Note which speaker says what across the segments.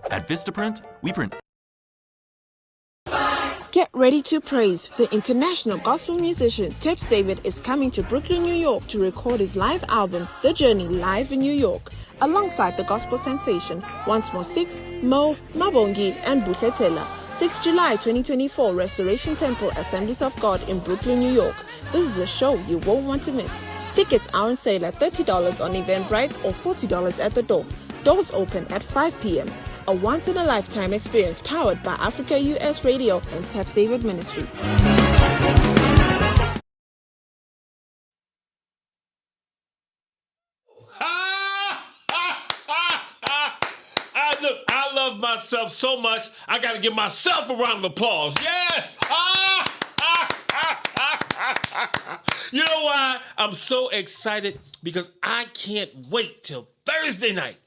Speaker 1: At Vistaprint, we print.
Speaker 2: Get ready to praise. The international gospel musician Teps David is coming to Brooklyn, New York to record his live album, The Journey, live in New York. Alongside the gospel sensation, Once More 6, Mo, Mabongi, and Butletela. 6 July 2024, Restoration Temple Assemblies of God in Brooklyn, New York. This is a show you won't want to miss. Tickets are on sale at $30 on Eventbrite or $40 at the door. Doors open at 5 p.m. A once-in-a-lifetime experience powered by Africa US Radio and Teps David Ministries.
Speaker 3: I love myself so much, I got to give myself a round of applause. Yes! You know why I'm so excited? Because I can't wait till Thursday night.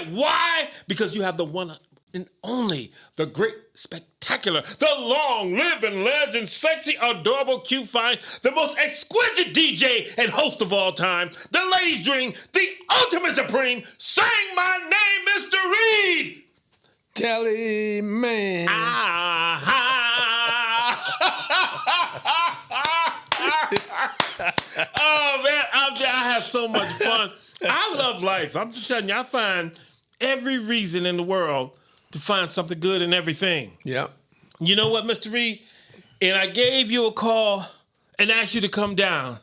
Speaker 3: Why? Because you have the one and only, the great, spectacular, the long, living, legend, sexy, adorable, cute, fine, the most exquisite DJ and host of all time, the ladies' dream, the ultimate supreme, sing my name, Mr. Reed!
Speaker 4: Jellyman.
Speaker 3: Oh, man, I have so much fun. I love life. I'm just telling you, I find every reason in the world to find something good in everything.
Speaker 4: Yep.
Speaker 3: You know what, Mr. Reed? And I gave you a call and asked you to come down.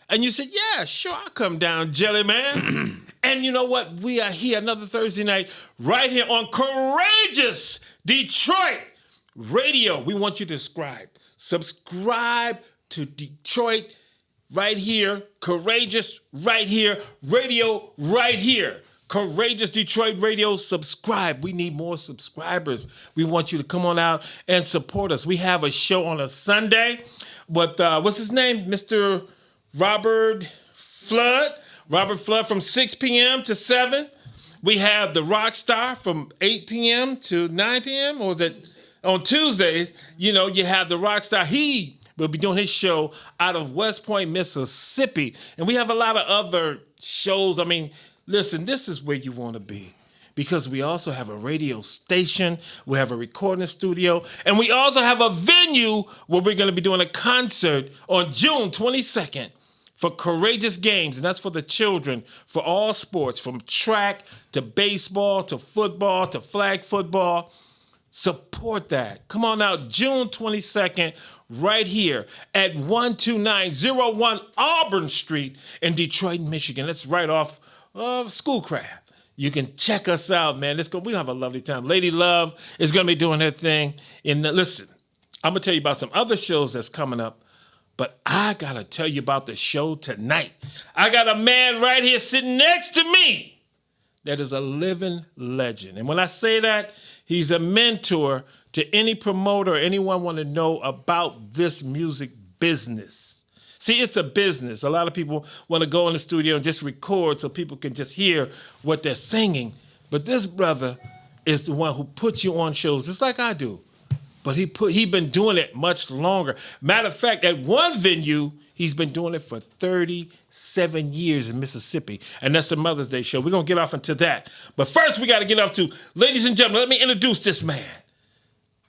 Speaker 3: And you said, yeah, sure, I'll come down, Jellyman. And you know what? We are here another Thursday night right here on Courageous Detroit Radio. We want you to subscribe to Detroit right here, courageous right here, radio right here. Courageous Detroit Radio, subscribe. We need more subscribers. We want you to come on out and support us. We have a show on a Sunday with, what's his name? Mr. Robert Flood. Robert Flood from 6 p.m. to 7. We have the Rock Star from 8 p.m. to 9 p.m. Or is it on Tuesdays? You know, you have the Rock Star. He will be doing his show out of West Point, Mississippi. And we have a lot of other shows. I mean, listen, this is where you want to be, because we also have a radio station, we have a recording studio, and we also have a venue where we're going to be doing a concert on June 22nd for Courageous Games, and that's for the children, for all sports, from track to baseball to football to flag football. Support that. Come on out, June 22nd, right here at 12901 Auburn Street in Detroit, Michigan. That's right off of Schoolcraft. You can check us out, man. We'll have a lovely time. Lady Love is going to be doing her thing. And listen, I'm going to tell you about some other shows that's coming up, but I got to tell you about the show tonight. I got a man right here sitting next to me that is a living legend. And when I say that, he's a mentor to any promoter or anyone want to know about this music business. See, it's a business. A lot of people want to go in the studio and just record so people can just hear what they're singing. But this brother is the one who puts you on shows just like I do. But he been doing it much longer. Matter of fact, at one venue, he's been doing it for 37 years in Mississippi. And that's the Mother's Day show. We're going to get off into that. But first, we got to get off to, ladies and gentlemen, let me introduce this man.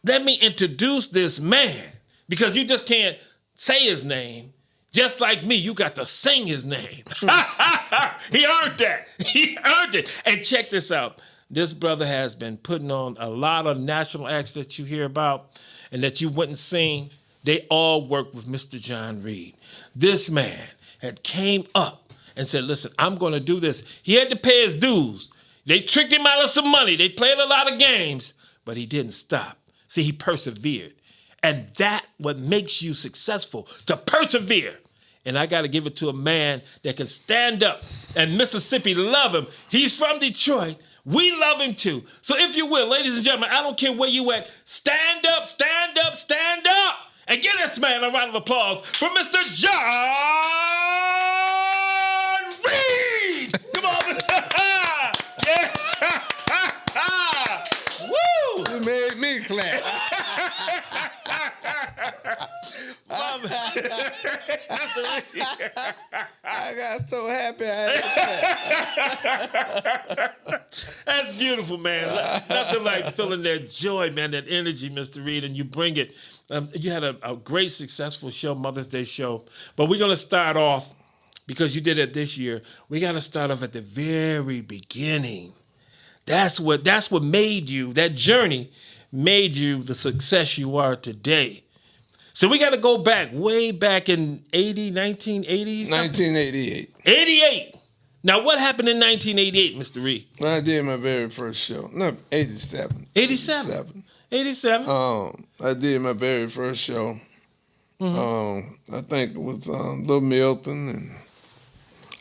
Speaker 3: Let me introduce this man. Because you just can't say his name. Just like me, you got to sing his name. He earned that. He earned it. And check this out. This brother has been putting on a lot of national acts that you hear about and that you wouldn't sing. They all work with Mr. John Reed. This man had came up and said, listen, I'm going to do this. He had to pay his dues. They tricked him out of some money. They played a lot of games, but he didn't stop. See, he persevered. And that's what makes you successful, to persevere. And I got to give it to a man that can stand up. And Mississippi love him. He's from Detroit. We love him too. So if you will, ladies and gentlemen, I don't care where you at, stand up, stand up, stand up. And give this man a round of applause for Mr. John Reed. Come on. Yeah. Woo.
Speaker 4: You made me clap. I got so happy I had to clap.
Speaker 3: That's beautiful, man. Nothing like feeling that joy, man, that energy, Mr. Reed, and you bring it. You had a great, successful show, Mother's Day show. But we're going to start off, because you did it this year, we got to start off at the very beginning. That's what made you, that journey made you the success you are today. So we got to go back, way back in 1980s?
Speaker 4: 1988.
Speaker 3: 88. Now, what happened in 1988, Mr. Reed?
Speaker 4: I did my very first show. No, 87.
Speaker 3: 87. 87.
Speaker 4: I did my very first show. Mm-hmm. I think it was Little Milton and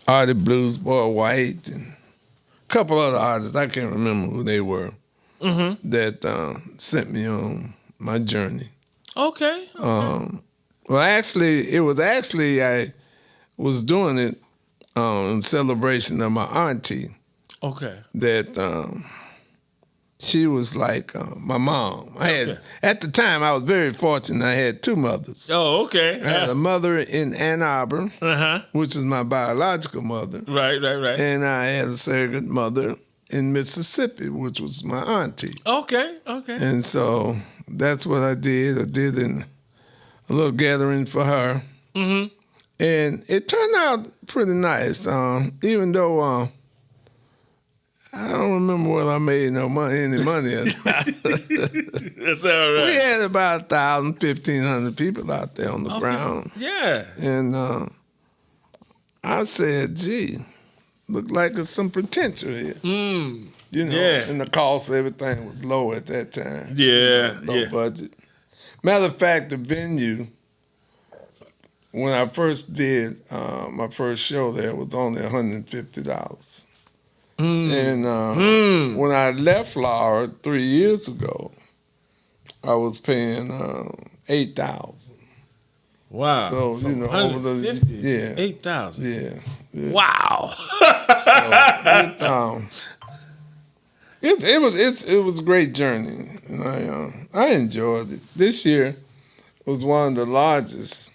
Speaker 4: Artie Blues Boy White and a couple other artists. I can't remember who they were. Mm-hmm. That sent me on my journey.
Speaker 3: Okay.
Speaker 4: Well, actually, I was doing it in celebration of my auntie.
Speaker 3: Okay.
Speaker 4: That she was like my mom. At the time, I was very fortunate. I had two mothers.
Speaker 3: Oh, okay.
Speaker 4: I had a mother in Ann Arbor, which was my biological mother.
Speaker 3: Right.
Speaker 4: And I had a surrogate mother in Mississippi, which was my auntie.
Speaker 3: Okay.
Speaker 4: And so that's what I did. I did in a little gathering for her. Mm-hmm. And it turned out pretty nice, even though I don't remember whether I made any money or not.
Speaker 3: That's all right.
Speaker 4: We had about 1,000, 1,500 people out there on the ground.
Speaker 3: Yeah.
Speaker 4: And I said, gee, looked like there's some potential here. You know, and the cost of everything was low at that time.
Speaker 3: Yeah.
Speaker 4: Low budget. Matter of fact, the venue when I first did my first show there, it was only $150. And when I left Laura 3 years ago, I was paying $8,000.
Speaker 3: Wow.
Speaker 4: So over the
Speaker 3: 8,000.
Speaker 4: Yeah.
Speaker 3: Wow.
Speaker 4: So it was a great journey, and I enjoyed it. This year was one of the largest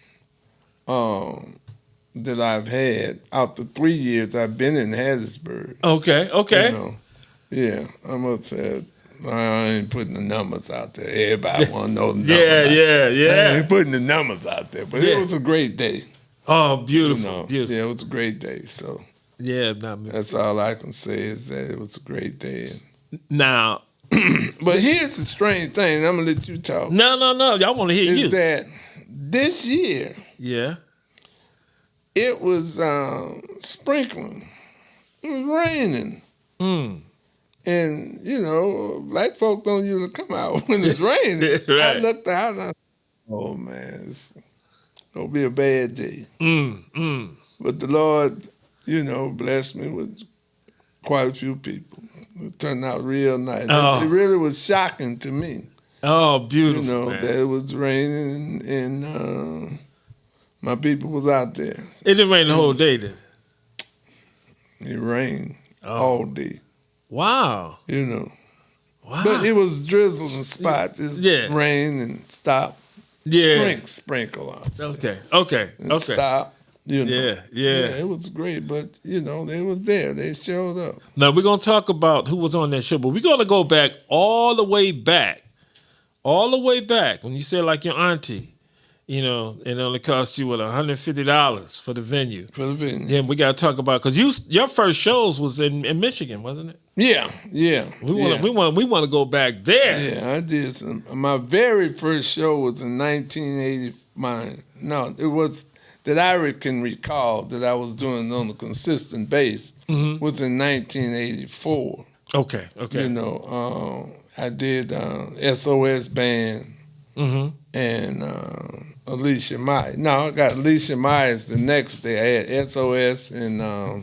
Speaker 4: that I've had out the 3 years I've been in Hattiesburg.
Speaker 3: Okay.
Speaker 4: Yeah, I must say, I ain't putting the numbers out there. Everybody want to know the numbers.
Speaker 3: Yeah.
Speaker 4: I ain't putting the numbers out there, but it was a great day.
Speaker 3: Oh, beautiful. Beautiful.
Speaker 4: Yeah, it was a great day. So
Speaker 3: yeah,
Speaker 4: that's all I can say is that it was a great day.
Speaker 3: Now,
Speaker 4: but here's the strange thing. I'm gonna let you talk.
Speaker 3: No. Y'all want to hear you.
Speaker 4: Is that this year?
Speaker 3: Yeah.
Speaker 4: It was sprinkling. It was raining. And, black folk don't usually come out when it's raining.
Speaker 3: Right.
Speaker 4: I looked out and I said, oh, man, it's going to be a bad day. But the Lord, blessed me with quite a few people. It turned out real nice.
Speaker 3: Oh.
Speaker 4: It really was shocking to me.
Speaker 3: Oh, beautiful, man.
Speaker 4: That it was raining and my people was out there.
Speaker 3: It didn't rain the whole day, did it?
Speaker 4: It rained all day.
Speaker 3: Wow.
Speaker 4: Wow. But it was drizzling in spots. It rained and stopped.
Speaker 3: Yeah.
Speaker 4: Sprinkle on.
Speaker 3: Okay.
Speaker 4: And stop.
Speaker 3: Yeah.
Speaker 4: It was great, but they was there. They showed up.
Speaker 3: Now we're gonna talk about who was on that show, but we're gonna go back all the way back when you said like your auntie. It only cost you $150 for the venue.
Speaker 4: For the venue.
Speaker 3: Yeah, we gotta talk about because your first shows was in Michigan, wasn't it?
Speaker 4: Yeah.
Speaker 3: We want to go back there.
Speaker 4: Yeah, I did. My very first show was in 1980. It was that I can recall that I was doing on a consistent base was in 1984.
Speaker 3: Okay.
Speaker 4: I did SOS Band and Alicia Myers. No, I got Alicia Myers the next day. I had SOS and I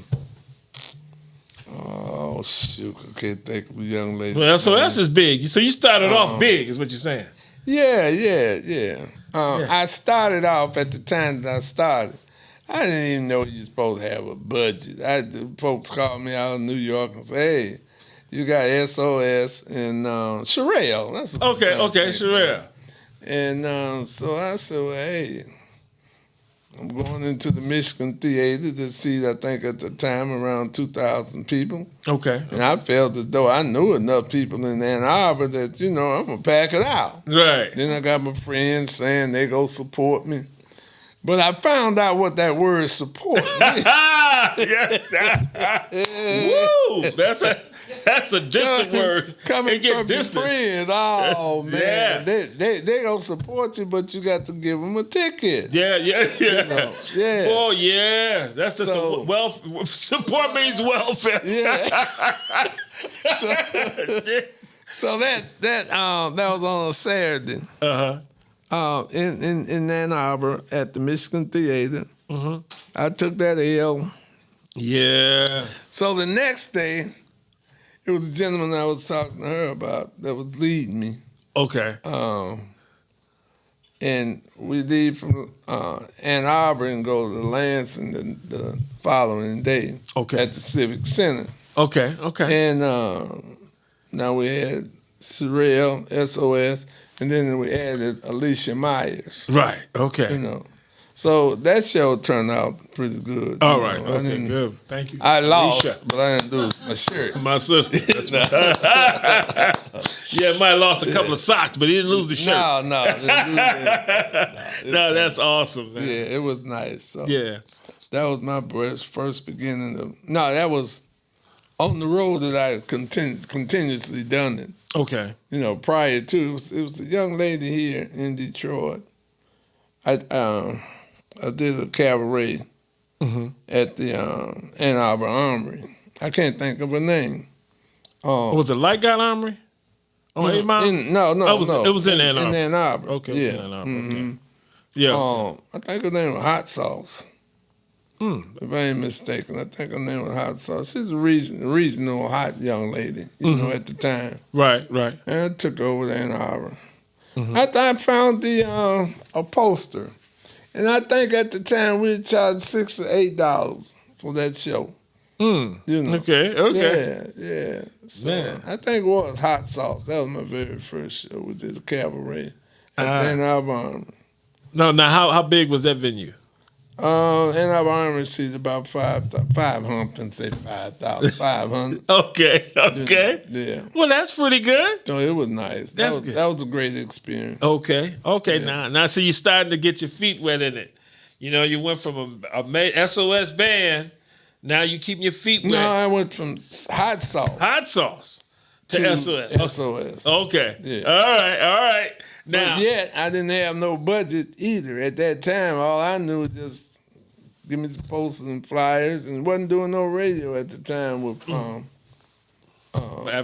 Speaker 4: can't think of the young lady.
Speaker 3: Well, SOS is big. So you started off big, is what you're saying.
Speaker 4: Yeah. I started off at the time that I started. I didn't even know you're supposed to have a budget. Folks called me out of New York and say, hey, you got SOS and Sherelle. That's
Speaker 3: okay, Sherelle.
Speaker 4: And so I said, well, hey, I'm going into the Michigan Theater to see, I think at the time, around 2,000 people.
Speaker 3: Okay.
Speaker 4: And I felt as though I knew enough people in Ann Arbor that, I'm going to pack it out.
Speaker 3: Right.
Speaker 4: Then I got my friends saying they go support me. But I found out what that word support means.
Speaker 3: Yes. Woo! That's a distant word.
Speaker 4: Coming from your friends. Oh, man.
Speaker 3: Yeah.
Speaker 4: They going to support you, but you got to give them a ticket.
Speaker 3: Yeah.
Speaker 4: Yeah.
Speaker 3: Oh, yeah. That's just support means welfare.
Speaker 4: Yeah. So that was on a Saturday. In Ann Arbor at the Michigan Theater. I took that L.
Speaker 3: Yeah.
Speaker 4: So the next day, it was a gentleman I was talking to her about that was leading me.
Speaker 3: Okay.
Speaker 4: And we leave from Ann Arbor and go to Lansing the following day.
Speaker 3: Okay.
Speaker 4: At the Civic Center.
Speaker 3: Okay.
Speaker 4: And now we had Sherelle, SOS, and then we added Alicia Myers.
Speaker 3: Right. Okay.
Speaker 4: So that show turned out pretty good.
Speaker 3: All right. Okay. Good. Thank you.
Speaker 4: I lost, but I didn't lose my shirt.
Speaker 3: My sister. Yeah, might have lost a couple of socks, but he didn't lose the shirt.
Speaker 4: No.
Speaker 3: No, that's awesome, man.
Speaker 4: Yeah, it was nice. So
Speaker 3: yeah.
Speaker 4: That was my first beginning of. No, that was on the road that I continuously done it.
Speaker 3: Okay.
Speaker 4: Prior to it was a young lady here in Detroit. I did a cabaret at the Ann Arbor Armory. I can't think of her name.
Speaker 3: Was it Light Guy Armory? On 8 Mile?
Speaker 4: No.
Speaker 3: It was in Ann Arbor.
Speaker 4: In Ann Arbor.
Speaker 3: Okay.
Speaker 4: Yeah.
Speaker 3: In Ann Arbor. Okay. Yeah.
Speaker 4: I think her name was Hot Sauce. If I ain't mistaken, I think her name was Hot Sauce. She's a regional hot young lady, you know, at the time.
Speaker 3: Right.
Speaker 4: And I took her over there in Ann Arbor. After I found a poster, and I think at the time we charged $6 to $8 for that show. You know.
Speaker 3: Okay.
Speaker 4: Yeah. So
Speaker 3: Man.
Speaker 4: I think it was Hot Sauce. That was my very first show. We did the cabaret at the Ann Arbor Armory.
Speaker 3: No, now how big was that venue?
Speaker 4: Ann Arbor Armory seats about 500, say 5,500.
Speaker 3: Okay.
Speaker 4: Yeah.
Speaker 3: Well, that's pretty good.
Speaker 4: So it was nice.
Speaker 3: That's good.
Speaker 4: That was a great experience.
Speaker 3: Okay.
Speaker 4: Yeah.
Speaker 3: Now see, you starting to get your feet wet in it. You know, you went from a SOS band. Now you keeping your feet wet.
Speaker 4: No, I went from Hot Sauce
Speaker 3: to SOS.
Speaker 4: SOS.
Speaker 3: Okay.
Speaker 4: Yeah.
Speaker 3: All right. Now,
Speaker 4: But yet, I didn't have no budget either. At that time, all I knew was just give me some posters and flyers, and wasn't doing no radio at the time with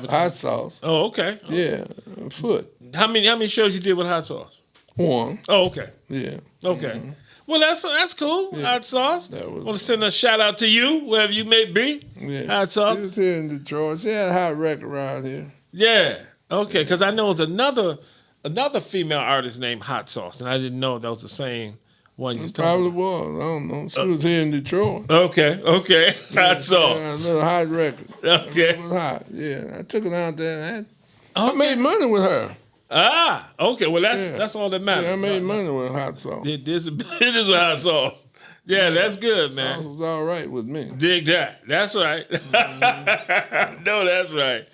Speaker 4: Hot Sauce.
Speaker 3: Oh, okay.
Speaker 4: Yeah, Foot.
Speaker 3: How many shows you did with Hot Sauce?
Speaker 4: One.
Speaker 3: Oh, okay.
Speaker 4: Yeah.
Speaker 3: Okay. Well, that's cool.
Speaker 4: Yeah.
Speaker 3: Hot Sauce.
Speaker 4: That was-
Speaker 3: Want to send a shout out to you, wherever you may be.
Speaker 4: Yeah.
Speaker 3: Hot Sauce.
Speaker 4: She was here in Detroit. She had a hot record around here.
Speaker 3: Yeah. Okay, because I know there's another female artist named Hot Sauce, and I didn't know that was the same one you was talking
Speaker 4: Probably was. I don't know. She was here in Detroit.
Speaker 3: about. Okay. Hot Sauce.
Speaker 4: Yeah, a little hot record.
Speaker 3: Okay.
Speaker 4: It was hot. Yeah. I took her out there and I made money with her.
Speaker 3: Okay. Well, that's all that matters.
Speaker 4: Yeah, I made money with Hot Sauce.
Speaker 3: It is with Hot Sauce. Yeah, that's good, man.
Speaker 4: Sauce was all right with me.
Speaker 3: Dig that. That's right. I know that's right.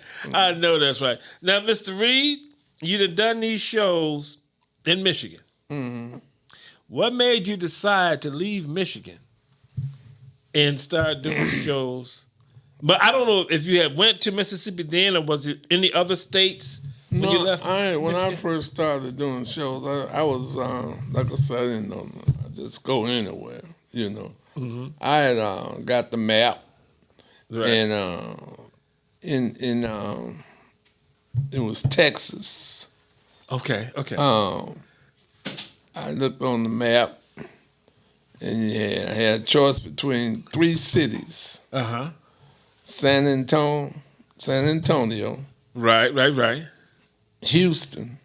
Speaker 3: Now, Mr. Reed, you'd done these shows in Michigan.
Speaker 4: Mm-hmm.
Speaker 3: What made you decide to leave Michigan and start doing shows? But I don't know if you had went to Mississippi then, or was it any other states when you left?
Speaker 4: When I first started doing shows, I was like I said, I didn't know. I just go anywhere, you know.
Speaker 3: Mm-hmm.
Speaker 4: I had got the map,
Speaker 3: Right.
Speaker 4: and it was Texas.
Speaker 3: Okay.
Speaker 4: I looked on the map, and I had a choice between 3 cities: San Antonio,
Speaker 3: Right.
Speaker 4: Houston,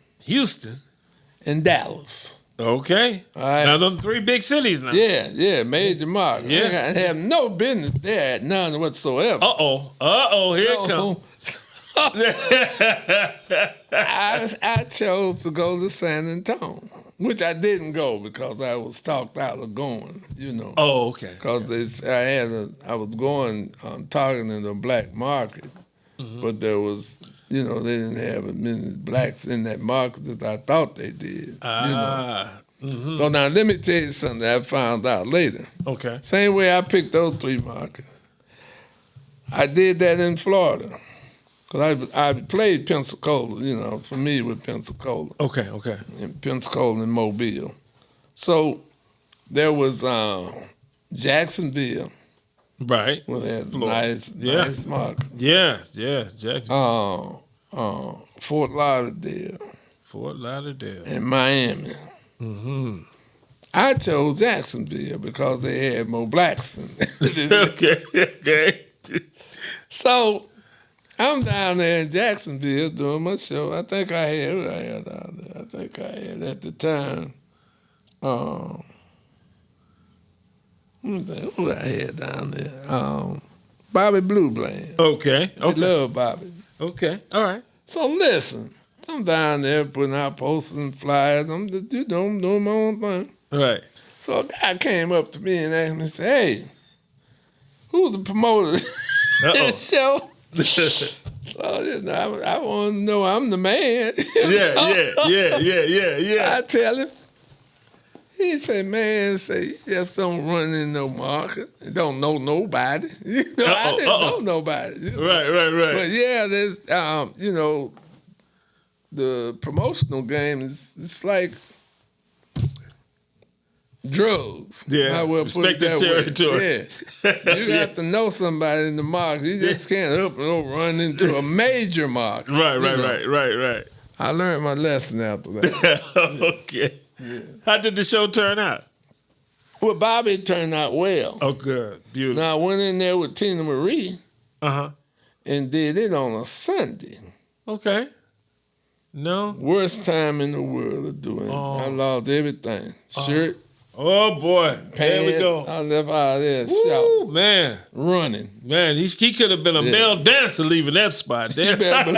Speaker 4: and Dallas.
Speaker 3: Okay.
Speaker 4: All right.
Speaker 3: Now, them 3 big cities now.
Speaker 4: Yeah, major market.
Speaker 3: Yeah.
Speaker 4: I have no business there, none whatsoever.
Speaker 3: Here it comes.
Speaker 4: I chose to go to San Antonio, which I didn't go because I was talked out of going, you know.
Speaker 3: Oh, okay.
Speaker 4: Because I was going targeting the black market, but there was, you know, they didn't have as many blacks in that market as I thought they did. You know. So now let me tell you something that I found out later.
Speaker 3: Okay.
Speaker 4: Same way I picked those 3 markets. I did that in Florida. Because I played Pensacola, you know, familiar with Pensacola.
Speaker 3: Okay.
Speaker 4: In Pensacola and Mobile. So there was Jacksonville.
Speaker 3: Right.
Speaker 4: Well, that's
Speaker 3: Florida.
Speaker 4: nice market.
Speaker 3: Yes, Jackson.
Speaker 4: Fort Lauderdale.
Speaker 3: Fort Lauderdale.
Speaker 4: And Miami. I chose Jacksonville because they had more blacks in it.
Speaker 3: Okay.
Speaker 4: So I'm down there in Jacksonville doing my show. I think I had down there. I think I had at the time. Who I had down there? Bobby Blue Bland.
Speaker 3: Okay.
Speaker 4: I love Bobby.
Speaker 3: Okay. All right.
Speaker 4: So listen, I'm down there putting out posters and flyers. I'm just, I'm doing my own thing.
Speaker 3: Right.
Speaker 4: So a guy came up to me and asked me, said, "Hey, who's the promoter of this show?" So, you know, I want to know I'm the man.
Speaker 3: Yeah.
Speaker 4: I tell him. He said, "Man, you just don't run in no market. You don't know nobody." You know, I didn't know nobody. You know?
Speaker 3: Right.
Speaker 4: But yeah, there's, you know, the promotional game it's like drugs.
Speaker 3: Yeah,
Speaker 4: I will put it
Speaker 3: respective
Speaker 4: that
Speaker 3: territory.
Speaker 4: Way. Yeah, you got to know somebody in the market. You just can't up and over run into a major market.
Speaker 3: Right.
Speaker 4: I learned my lesson after that.
Speaker 3: How did the show turn out?
Speaker 4: Well, Bobby turned out well.
Speaker 3: Oh, good. Beautiful.
Speaker 4: Now, I went in there with Tina Marie
Speaker 3: Uh-huh.
Speaker 4: and did it on a Sunday.
Speaker 3: Okay. No?
Speaker 4: Worst time in the world of doing it. I lost everything. Shirt,
Speaker 3: Oh, boy.
Speaker 4: pants.
Speaker 3: There we go.
Speaker 4: I left out of there
Speaker 3: Ooh,
Speaker 4: shout,
Speaker 3: man.
Speaker 4: running.
Speaker 3: Man, he could have been a male dancer leaving that spot there. Man.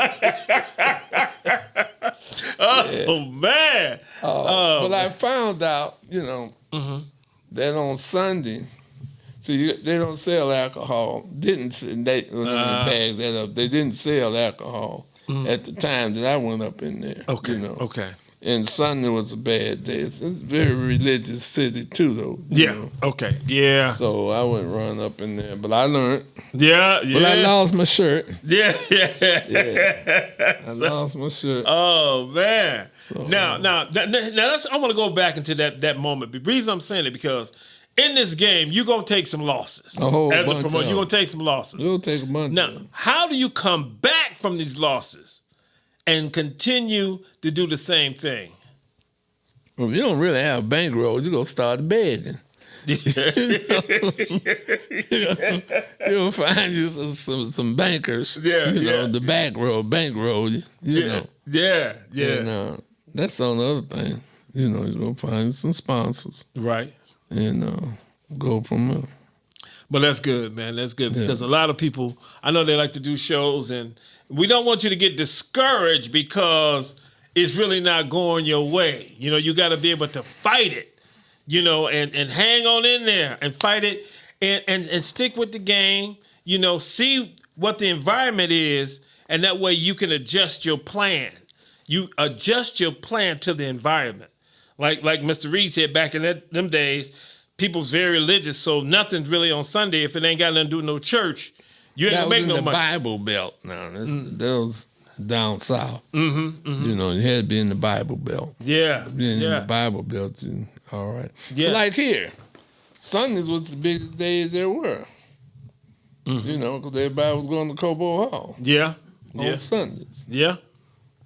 Speaker 4: But I found out, that on Sunday, see, they don't sell alcohol. They bag that up. They didn't sell alcohol at the time that I went up in there.
Speaker 3: Okay. Okay.
Speaker 4: And Sunday was a bad day. It's a very religious city too, though.
Speaker 3: Yeah. Okay. Yeah.
Speaker 4: So I wouldn't run up in there, but I learned.
Speaker 3: Yeah.
Speaker 4: But I lost my shirt.
Speaker 3: Yeah.
Speaker 4: I lost my shirt.
Speaker 3: Oh man!
Speaker 4: So,
Speaker 3: now, I want to go back into that moment. The reason I'm saying it because in this game you're gonna take some losses.
Speaker 4: A whole
Speaker 3: As a
Speaker 4: bunch
Speaker 3: promoter,
Speaker 4: of
Speaker 3: you're gonna take some losses.
Speaker 4: You'll take a bunch.
Speaker 3: Now, how do you come back from these losses and continue to do the same thing?
Speaker 4: Well, if you don't really have bankroll, you're gonna start begging. You'll find you some bankers. The bankroll.
Speaker 3: Yeah.
Speaker 4: And, that's on the other thing. You're gonna find some sponsors.
Speaker 3: Right.
Speaker 4: And go from there.
Speaker 3: But that's good, man. That's good because a lot of people, I know they like to do shows, and we don't want you to get discouraged because it's really not going your way. You got to be able to fight it, and hang on in there and fight it and stick with the game, see what the environment is, and that way you can adjust your plan. You adjust your plan to the environment. Like Mr. Reed said back in them days, people's very religious, so nothing's really on Sunday. If it ain't got nothing to do with no church, you ain't gonna make no money. That was in the
Speaker 4: Bible Belt. Now, that was down south. You had to be in the Bible Belt.
Speaker 3: Yeah.
Speaker 4: Being in the Bible Belt, all right.
Speaker 3: Yeah.
Speaker 4: But like here, Sundays was the biggest days there were. Because everybody was going to Cobo Hall.
Speaker 3: Yeah.
Speaker 4: On Sundays.
Speaker 3: Yeah.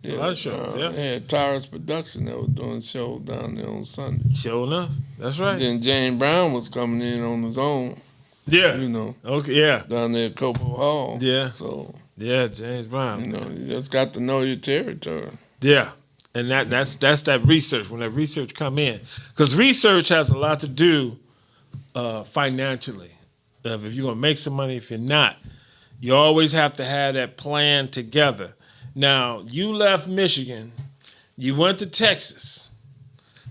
Speaker 3: A lot of shows,
Speaker 4: They had Tyrus Production that was doing shows down there on Sunday.
Speaker 3: Sure enough. That's right.
Speaker 4: Then James Brown was coming in on his own.
Speaker 3: Yeah.
Speaker 4: Okay,
Speaker 3: yeah.
Speaker 4: Down there at Cobo Hall.
Speaker 3: Yeah.
Speaker 4: So.
Speaker 3: Yeah, James Brown.
Speaker 4: You just got to know your territory.
Speaker 3: Yeah. And that's that research, when that research come in. Because research has a lot to do financially. If you're going to make some money, if you're not, you always have to have that plan together. Now, you left Michigan, you went to Texas.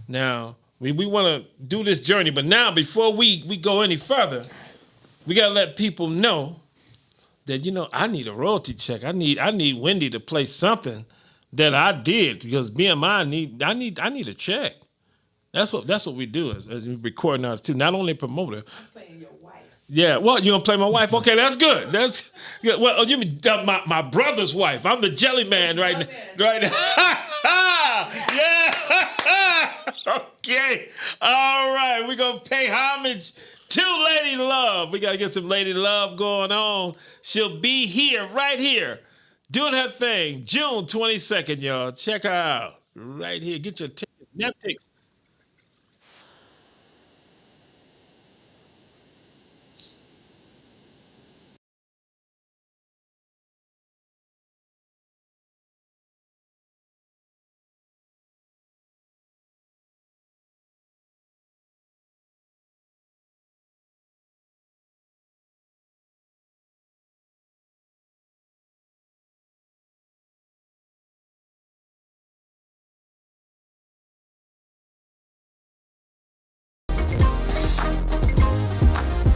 Speaker 3: Now, we want to do this journey, but now before we go any further, we got to let people know that, I need a royalty check. I need Wendy to play something that I did because BMI I need a check. That's what we do as recording artists too. Not only promoter.
Speaker 5: I'm playing your wife.
Speaker 3: Yeah, well, you gonna play my wife? Okay, that's good. That's good. Well, you mean my brother's wife? I'm the Jellyman right now. Right now. Yeah. Okay. All right. We're gonna pay homage to Lady Love. We gotta get some Lady Love going on. She'll be here, right here, doing her thing, June 22nd, y'all. Check her out. Right here. Get your tickets. Netflix.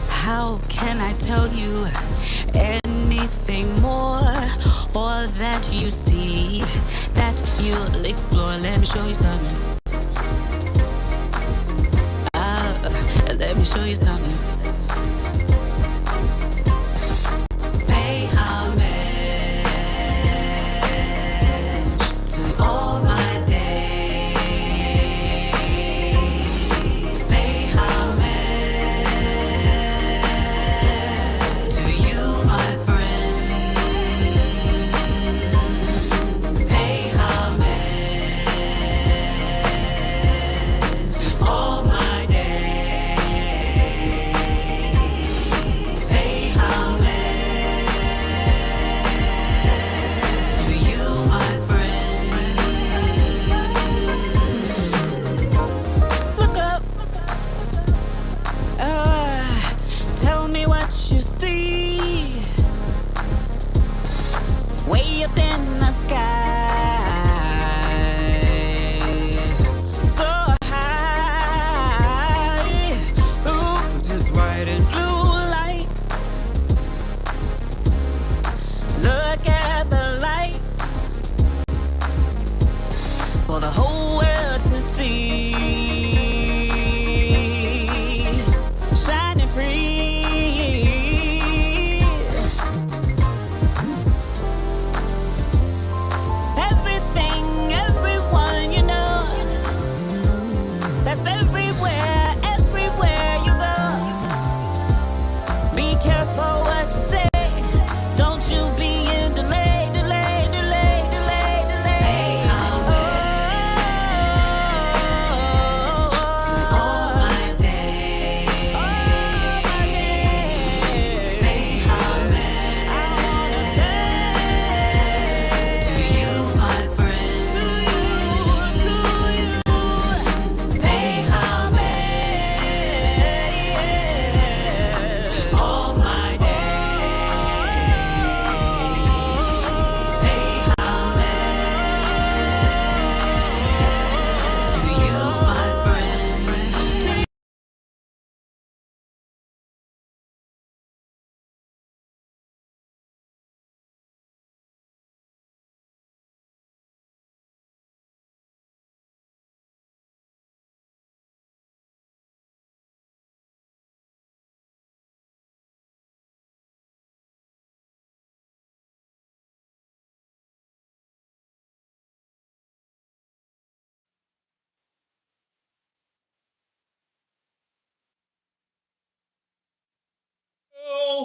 Speaker 6: How can I tell you anything more? All that you see, that you'll explore. Let me show you something. Let me show you something. Pay homage to all my days. Pay homage to you, my friend. Pay homage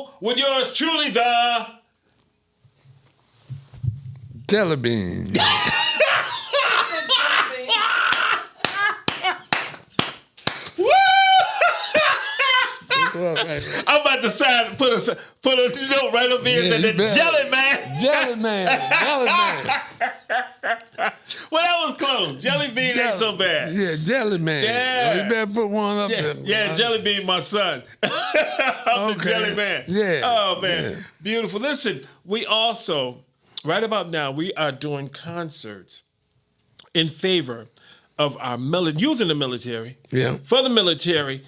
Speaker 3: show with yours truly, the
Speaker 4: Jellyman.
Speaker 3: I'm about to put a note right up here that the Jellyman.
Speaker 4: Jellyman.
Speaker 3: Well, that was close. Jellybean ain't so bad.
Speaker 4: Yeah, Jellyman.
Speaker 3: Yeah.
Speaker 4: You better put one up there.
Speaker 3: Yeah, Jellybean, my son. I'm the Jellyman.
Speaker 4: Yeah.
Speaker 3: Oh, man.
Speaker 4: Yeah.
Speaker 3: Beautiful. Listen, we also, right about now, we are doing concerts in favor of our using the military.
Speaker 4: Yeah.
Speaker 3: For the military,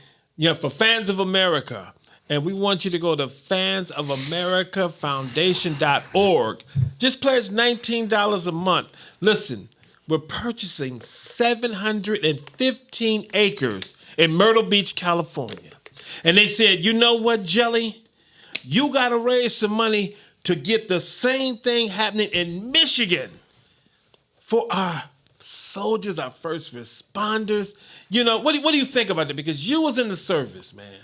Speaker 3: for Fans of America. And we want you to go to fansofamericafoundation.org. Just pledge $19 a month. Listen, we're purchasing 715 acres in Myrtle Beach, California. And they said, you know what, Jelly? You got to raise some money to get the same thing happening in Michigan for our soldiers, our first responders. What do you think about that? Because you was in the service, man.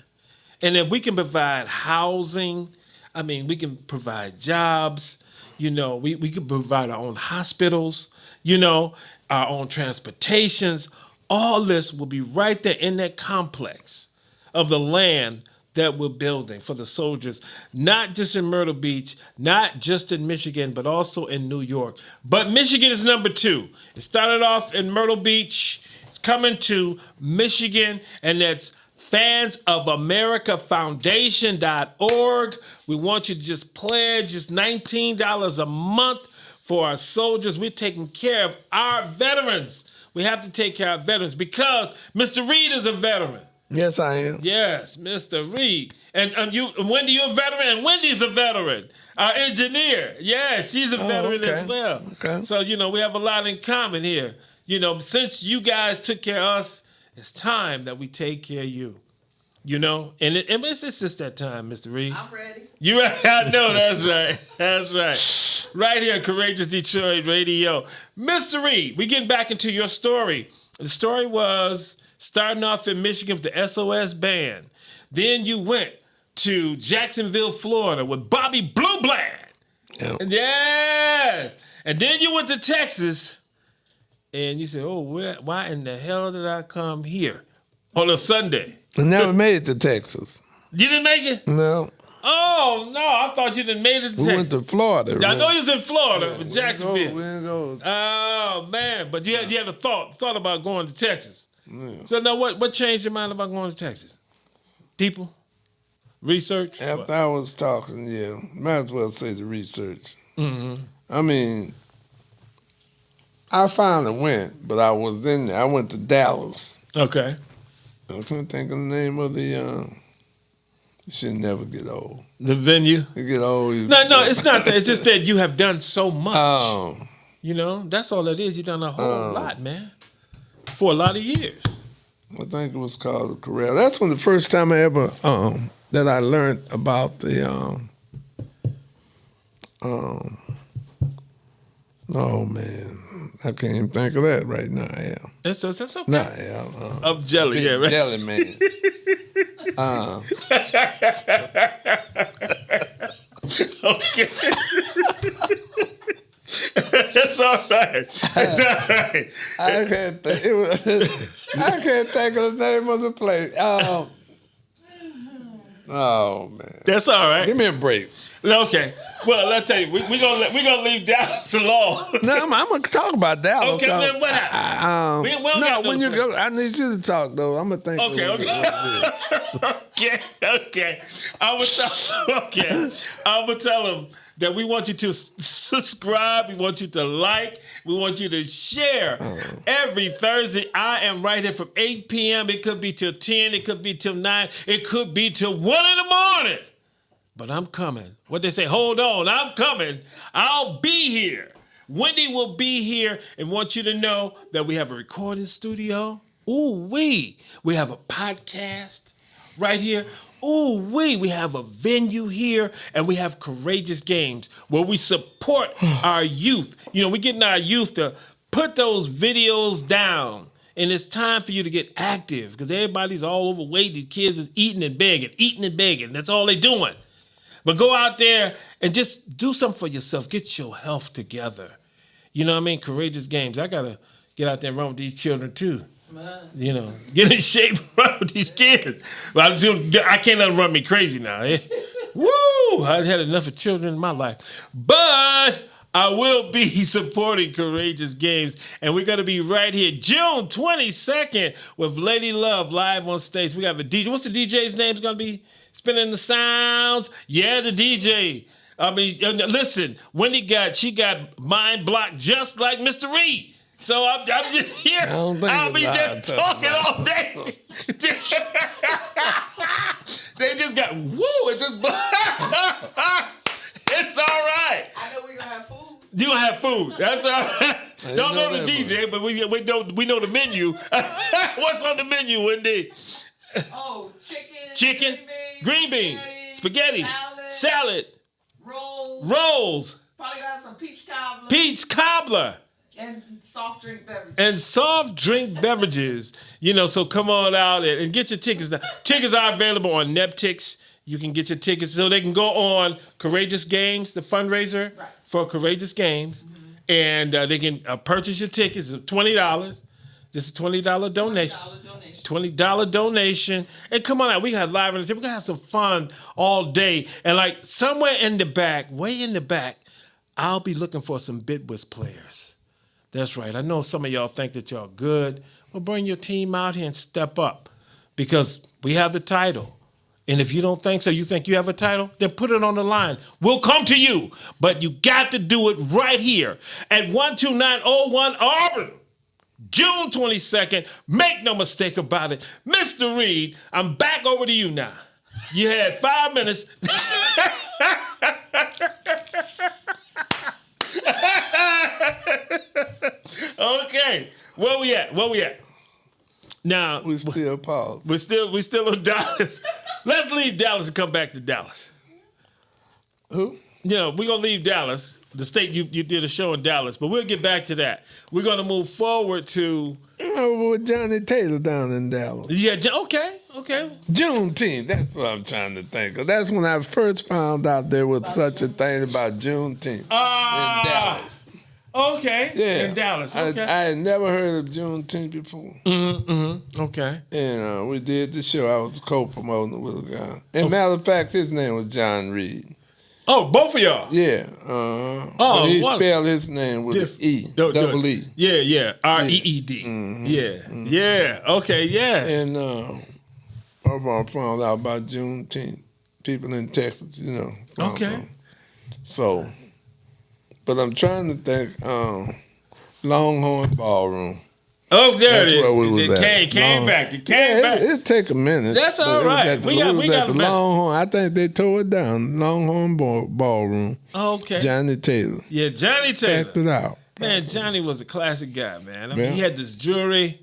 Speaker 3: And if we can provide housing, we can provide jobs, we can provide our own hospitals, our own transportations. All this will be right there in that complex of the land that we're building for the soldiers, not just in Myrtle Beach, not just in Michigan, but also in New York. But Michigan is number 2. It started off in Myrtle Beach. It's coming to Michigan, and that's fansofamericafoundation.org. We want you to just pledge just $19 a month for our soldiers. We're taking care of our veterans. We have to take care of veterans because Mr. Reed is a veteran.
Speaker 4: Yes, I am.
Speaker 3: Yes, Mr. Reed. And Wendy, you're a veteran, and Wendy's a veteran. Our engineer. Yeah, she's a veteran as well.
Speaker 4: Okay.
Speaker 3: So, we have a lot in common here. Since you guys took care of us, it's time that we take care of you. And it's just that time, Mr. Reed.
Speaker 5: I'm ready.
Speaker 3: You ready? I know, that's right. That's right. Right here, Courageous Detroit Radio. Mr. Reed, we're getting back into your story. The story was starting off in Michigan with the SOS Band. Then you went to Jacksonville, Florida with Bobby Blue Bland.
Speaker 4: Yep.
Speaker 3: Yes. And then you went to Texas. And you said, why in the hell did I come here on a Sunday?
Speaker 4: I never made it to Texas.
Speaker 3: You didn't make it?
Speaker 4: No.
Speaker 3: Oh, no. I thought you didn't made it to Texas.
Speaker 4: We went to Florida.
Speaker 3: I know you was in Florida, with Jacksonville.
Speaker 4: We didn't go.
Speaker 3: Oh, man. But you had a thought about going to Texas.
Speaker 4: Yeah.
Speaker 3: So now what changed your mind about going to Texas? People? Research?
Speaker 4: After I was talking, might as well say the research.
Speaker 3: Mm-hmm.
Speaker 4: I finally went, but I was in there. I went to Dallas.
Speaker 3: Okay.
Speaker 4: I couldn't think of the name of the. You should never get old.
Speaker 3: The venue?
Speaker 4: You get old.
Speaker 3: No, it's not that. It's just that you have done so much.
Speaker 4: Oh.
Speaker 3: That's all it is. You've done a whole lot, man. For a lot of years.
Speaker 4: I think it was called the Corral. That's when the first time I ever that I learned about the oh man. I can't even think of that right now. Yeah.
Speaker 3: That's okay.
Speaker 4: Nah,
Speaker 3: Of jelly, yeah, right.
Speaker 4: Jellyman.
Speaker 3: Okay. That's all right. That's all right.
Speaker 4: I can't think of the name of the place. Oh man.
Speaker 3: That's all right.
Speaker 4: Give me a break.
Speaker 3: Okay. Well, I'll tell you, we're gonna leave Dallas alone.
Speaker 4: No, I'm gonna talk about Dallas.
Speaker 3: Okay, then what happened?
Speaker 4: When you go, I need you to talk though. I'm gonna think.
Speaker 3: Okay. I would tell them that we want you to subscribe, we want you to like, we want you to share. Every Thursday, I am right here from 8 p.m. It could be till 10, it could be till 9, it could be till 1 in the morning. But I'm coming. What they say, hold on, I'm coming. I'll be here. Wendy will be here and want you to know that we have a recording studio. We have a podcast right here. We have a venue here, and we have Courageous Games where we support our youth. We're getting our youth to put those videos down. And it's time for you to get active because everybody's all overweight. These kids is eating and begging. That's all they're doing. But go out there and just do something for yourself. Get your health together. You know what I mean? Courageous games. I got to get out there and run with these children too. You know, get in shape, run with these kids. But I can't let them run me crazy now. Woo! I've had enough of children in my life. But I will be supporting Courageous Games. And we're going to be right here June 22nd with Lady Love live on stage. We have a DJ. What's the DJ's name? Is going to be spinning the sounds? Yeah, the DJ. I mean, listen, Wendy she got mind blocked just like Mr. Reed. So I'm just here. I'll be just talking all day. They just got, it just, it's all right.
Speaker 2: I know we're going to have food.
Speaker 3: You don't have food. That's all right. Don't know the DJ, but we know the menu. What's on the menu, Wendy?
Speaker 2: Oh,
Speaker 3: chicken, green bean, spaghetti, salad, rolls.
Speaker 2: Probably got some
Speaker 3: peach cobbler.
Speaker 2: And soft drink beverages. You know, so come on out and get your tickets. Now, tickets are available on Neptix. You can get your tickets so they can go on Courageous Games, the fundraiser for Courageous Games. Mm-hmm. And they can purchase your tickets. It's $20. Just a $20 donation. $20 donation. And come on out. We got live entertainment. We're going to have some fun all day. And like somewhere in the back, way in the back, I'll be looking for some Bitwist players. That's right. I know some of y'all think that y'all good. Well, bring your team out here and step up because we have the title. And if you don't think so, you think you have a title, then put it on the line. We'll come to you. But you got to do it right here at 12901 Auburn, June 22nd. Make no mistake about it. Mr. Reed, I'm back over to you now. You had 5 minutes. Okay, where we at? Now
Speaker 4: we still pause.
Speaker 3: We still on Dallas. Let's leave Dallas and come back to Dallas.
Speaker 4: Who?
Speaker 3: You know, we're gonna leave Dallas, the state you did a show in Dallas, but we'll get back to that. We're gonna move forward to
Speaker 4: with Johnny Taylor down in Dallas.
Speaker 3: Yeah, okay.
Speaker 4: Juneteenth, that's what I'm trying to think of. That's when I first found out there was such a thing about Juneteenth in Dallas.
Speaker 3: Okay.
Speaker 4: Yeah.
Speaker 3: In Dallas. Okay.
Speaker 4: I had never heard of Juneteenth before.
Speaker 3: Mm-hmm. Okay.
Speaker 4: And we did the show. I was co-promoting with a guy. And matter of fact, his name was John Reed.
Speaker 3: Oh, both of y'all?
Speaker 4: Yeah. But he spelled his name with an E. Double E.
Speaker 3: Yeah. R-E-E-D.
Speaker 4: Mm-hmm.
Speaker 3: Yeah. Mm-hmm. Yeah. Okay, yeah.
Speaker 4: And I found out about Juneteenth. People in Texas, you know.
Speaker 3: Okay.
Speaker 4: So... But I'm trying to think, Longhorn Ballroom.
Speaker 3: Oh, there
Speaker 4: That's
Speaker 3: it is.
Speaker 4: Where we was at.
Speaker 3: Came back. It came back.
Speaker 4: It take a minute.
Speaker 3: That's all right.
Speaker 4: We got the Longhorn. I think they tore it down. Longhorn Ballroom.
Speaker 3: Okay.
Speaker 4: Johnny Taylor.
Speaker 3: Yeah, Johnny Taylor.
Speaker 4: Packed it out.
Speaker 3: Man, Johnny was a classic guy, man. I mean, he had this jewelry.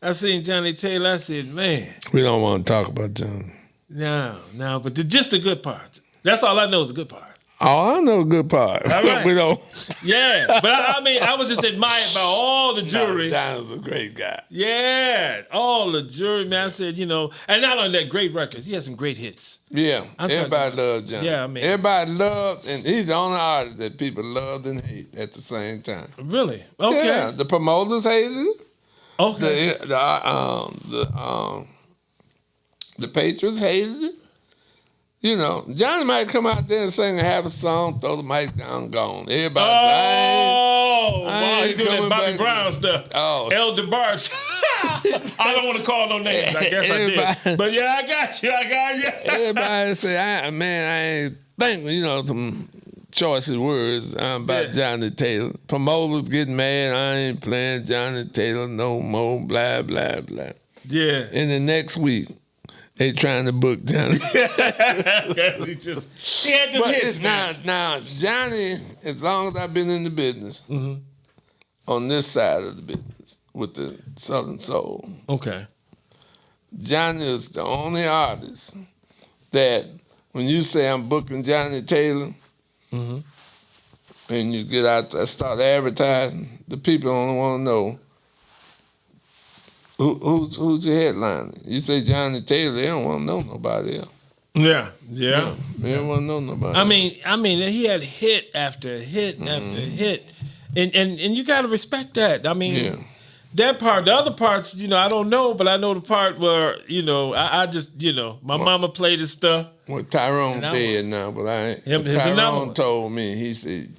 Speaker 3: I seen Johnny Taylor. I said, man.
Speaker 4: We don't want to talk about Johnny.
Speaker 3: No, but just the good parts. That's all I know is the good parts.
Speaker 4: Oh, I know a good part.
Speaker 3: All right.
Speaker 4: We don't.
Speaker 3: Yeah, but I mean, I was just admired by all the jewelry.
Speaker 4: Johnny was a great guy.
Speaker 3: Yeah, all the jewelry, man. I said, you know, and not only that, great records. He had some great hits.
Speaker 4: Yeah, everybody loved Johnny.
Speaker 3: Yeah, I mean.
Speaker 4: Everybody loved, and he's the only artist that people loved and hate at the same time.
Speaker 3: Really? Okay.
Speaker 4: Yeah, the promoters hated it.
Speaker 3: Okay.
Speaker 4: The Patriots hated it. You know, Johnny might come out there and sing a happy song, throw the mic down, gone. Everybody
Speaker 3: wow, he's doing that Bobby Brown stuff.
Speaker 4: Oh.
Speaker 3: El DeBarge. I don't want to call no names. I guess I did. But yeah, I got you.
Speaker 4: Everybody say, I ain't thinking, you know, some choices words about Johnny Taylor. Promoters getting mad, I ain't playing Johnny Taylor no more, blah, blah, blah.
Speaker 3: Yeah.
Speaker 4: And the next week, they trying to book Johnny.
Speaker 3: He had them hits, man.
Speaker 4: Now, Johnny, as long as I've been in the business, on this side of the business, with the Southern Soul,
Speaker 3: okay, Johnny
Speaker 4: is the only artist that when you say I'm booking Johnny Taylor, and you get out there, start advertising, the people don't want to know who's your headliner. You say Johnny Taylor, they don't want to know nobody else.
Speaker 3: Yeah.
Speaker 4: They don't want to know nobody.
Speaker 3: I mean, he had hit after hit after hit, and you got to respect that. I mean, that part, the other parts, I don't know, but I know the part where I just my mama played his stuff.
Speaker 4: Well, Tyrone dead now, but Tyrone told me he said,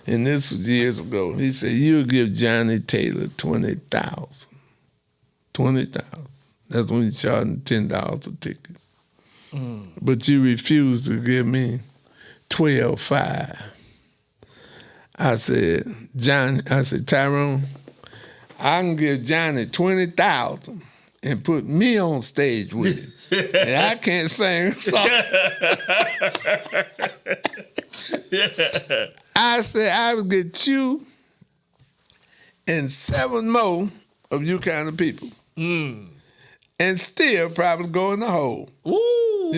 Speaker 4: and this was years ago. He said you'll give Johnny Taylor $20,000. $20,000. That's when he charged $10 a ticket. But you refused to give me $12,500. I said, Tyrone, I can give Johnny $20,000 and put me on stage with it. And I can't sing a song. I said, I will get you and 7 more of you kind of people. And still probably go in the hole.
Speaker 3: Ooh.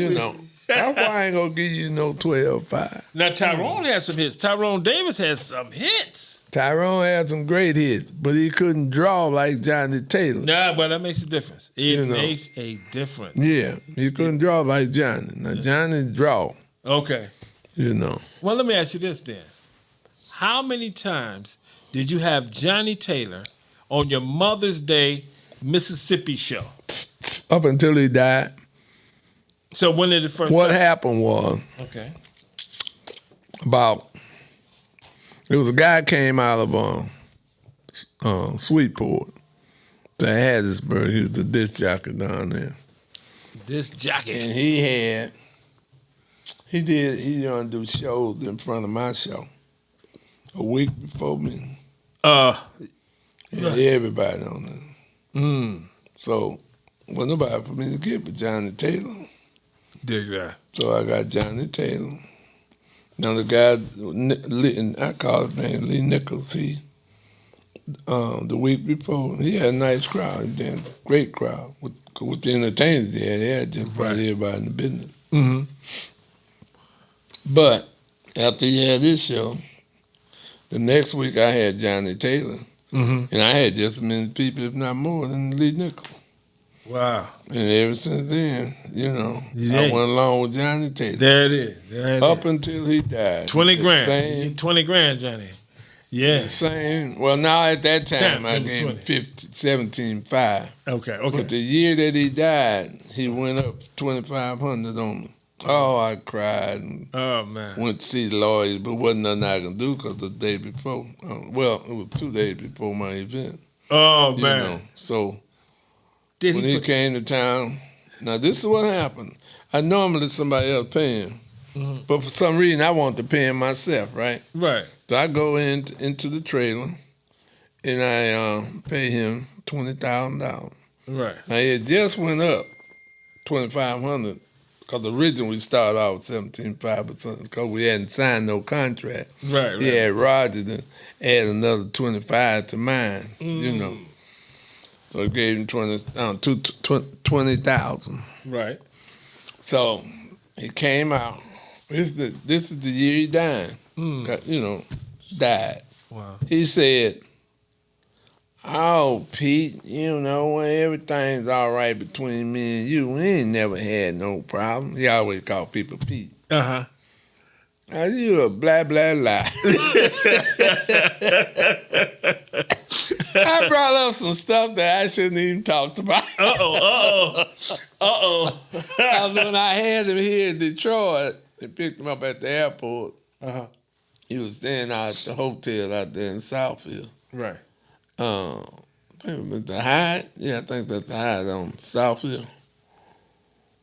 Speaker 4: That's why I ain't gonna give you no 12-5.
Speaker 3: Now Tyrone had some hits. Tyrone Davis has some hits.
Speaker 4: Tyrone had some great hits, but he couldn't draw like Johnny Taylor.
Speaker 3: Nah, but that makes a difference. It makes a difference.
Speaker 4: Yeah, he couldn't draw like Johnny. Now Johnny draw.
Speaker 3: Okay.
Speaker 4: Well,
Speaker 3: let me ask you this then. How many times did you have Johnny Taylor on your Mother's Day Mississippi show?
Speaker 4: Up until he died.
Speaker 3: So when did it first?
Speaker 4: What happened was, there was a guy came out of Sweetport to Hattiesburg. He was the disc jockey down there.
Speaker 3: Disc jockey.
Speaker 4: And he done do shows in front of my show a week before me. Everybody on there. So, well, nobody for me to get but Johnny Taylor.
Speaker 3: Dig that.
Speaker 4: So I got Johnny Taylor. Now the guy, I call his name Lee Nichols, the week before, he had a nice crowd. He had a great crowd with the entertainers he had just about everybody in the business. But after he had this show, the next week I had Johnny Taylor. And I had just as many people, if not more, than Lee Nichols.
Speaker 3: Wow.
Speaker 4: And ever since then, I went along with Johnny Taylor.
Speaker 3: There it is.
Speaker 4: Up until he died.
Speaker 3: 20 grand. 20 grand, Johnny. Yeah.
Speaker 4: Same. Well, now at that time, I gave him $17,500.
Speaker 3: Okay.
Speaker 4: But the year that he died, he went up $2,500 on me. Oh, I cried. And went to see the lawyers, but wasn't nothing I could do because the day before. It was 2 days before my event.
Speaker 3: Oh, man.
Speaker 4: So when he came to town, now this is what happened. I normally somebody else paying, but for some reason I wanted to pay him myself, right?
Speaker 3: Right.
Speaker 4: So I go into the trailer and I pay him $20,000.
Speaker 3: Right.
Speaker 4: Now it just went up $2,500 because originally we started out with $17,500 because we hadn't signed no contract.
Speaker 3: Right.
Speaker 4: He had Roger to add another $25,000 to mine, So it gave him $20,000.
Speaker 3: Right.
Speaker 4: So he came out. This is the year he died. Died.
Speaker 3: Wow.
Speaker 4: He said, "Oh, Pete, everything's all right between me and you. We ain't never had no problem." He always called people Pete.
Speaker 3: Uh-huh.
Speaker 4: Now, you a blah, blah, blah. I brought up some stuff that I shouldn't even talked about. When I had him here in Detroit and picked him up at the airport, he was staying out at the hotel out there in Southfield.
Speaker 3: Right.
Speaker 4: I think it was the Hyatt. Yeah, I think that's the Hyatt on Southfield.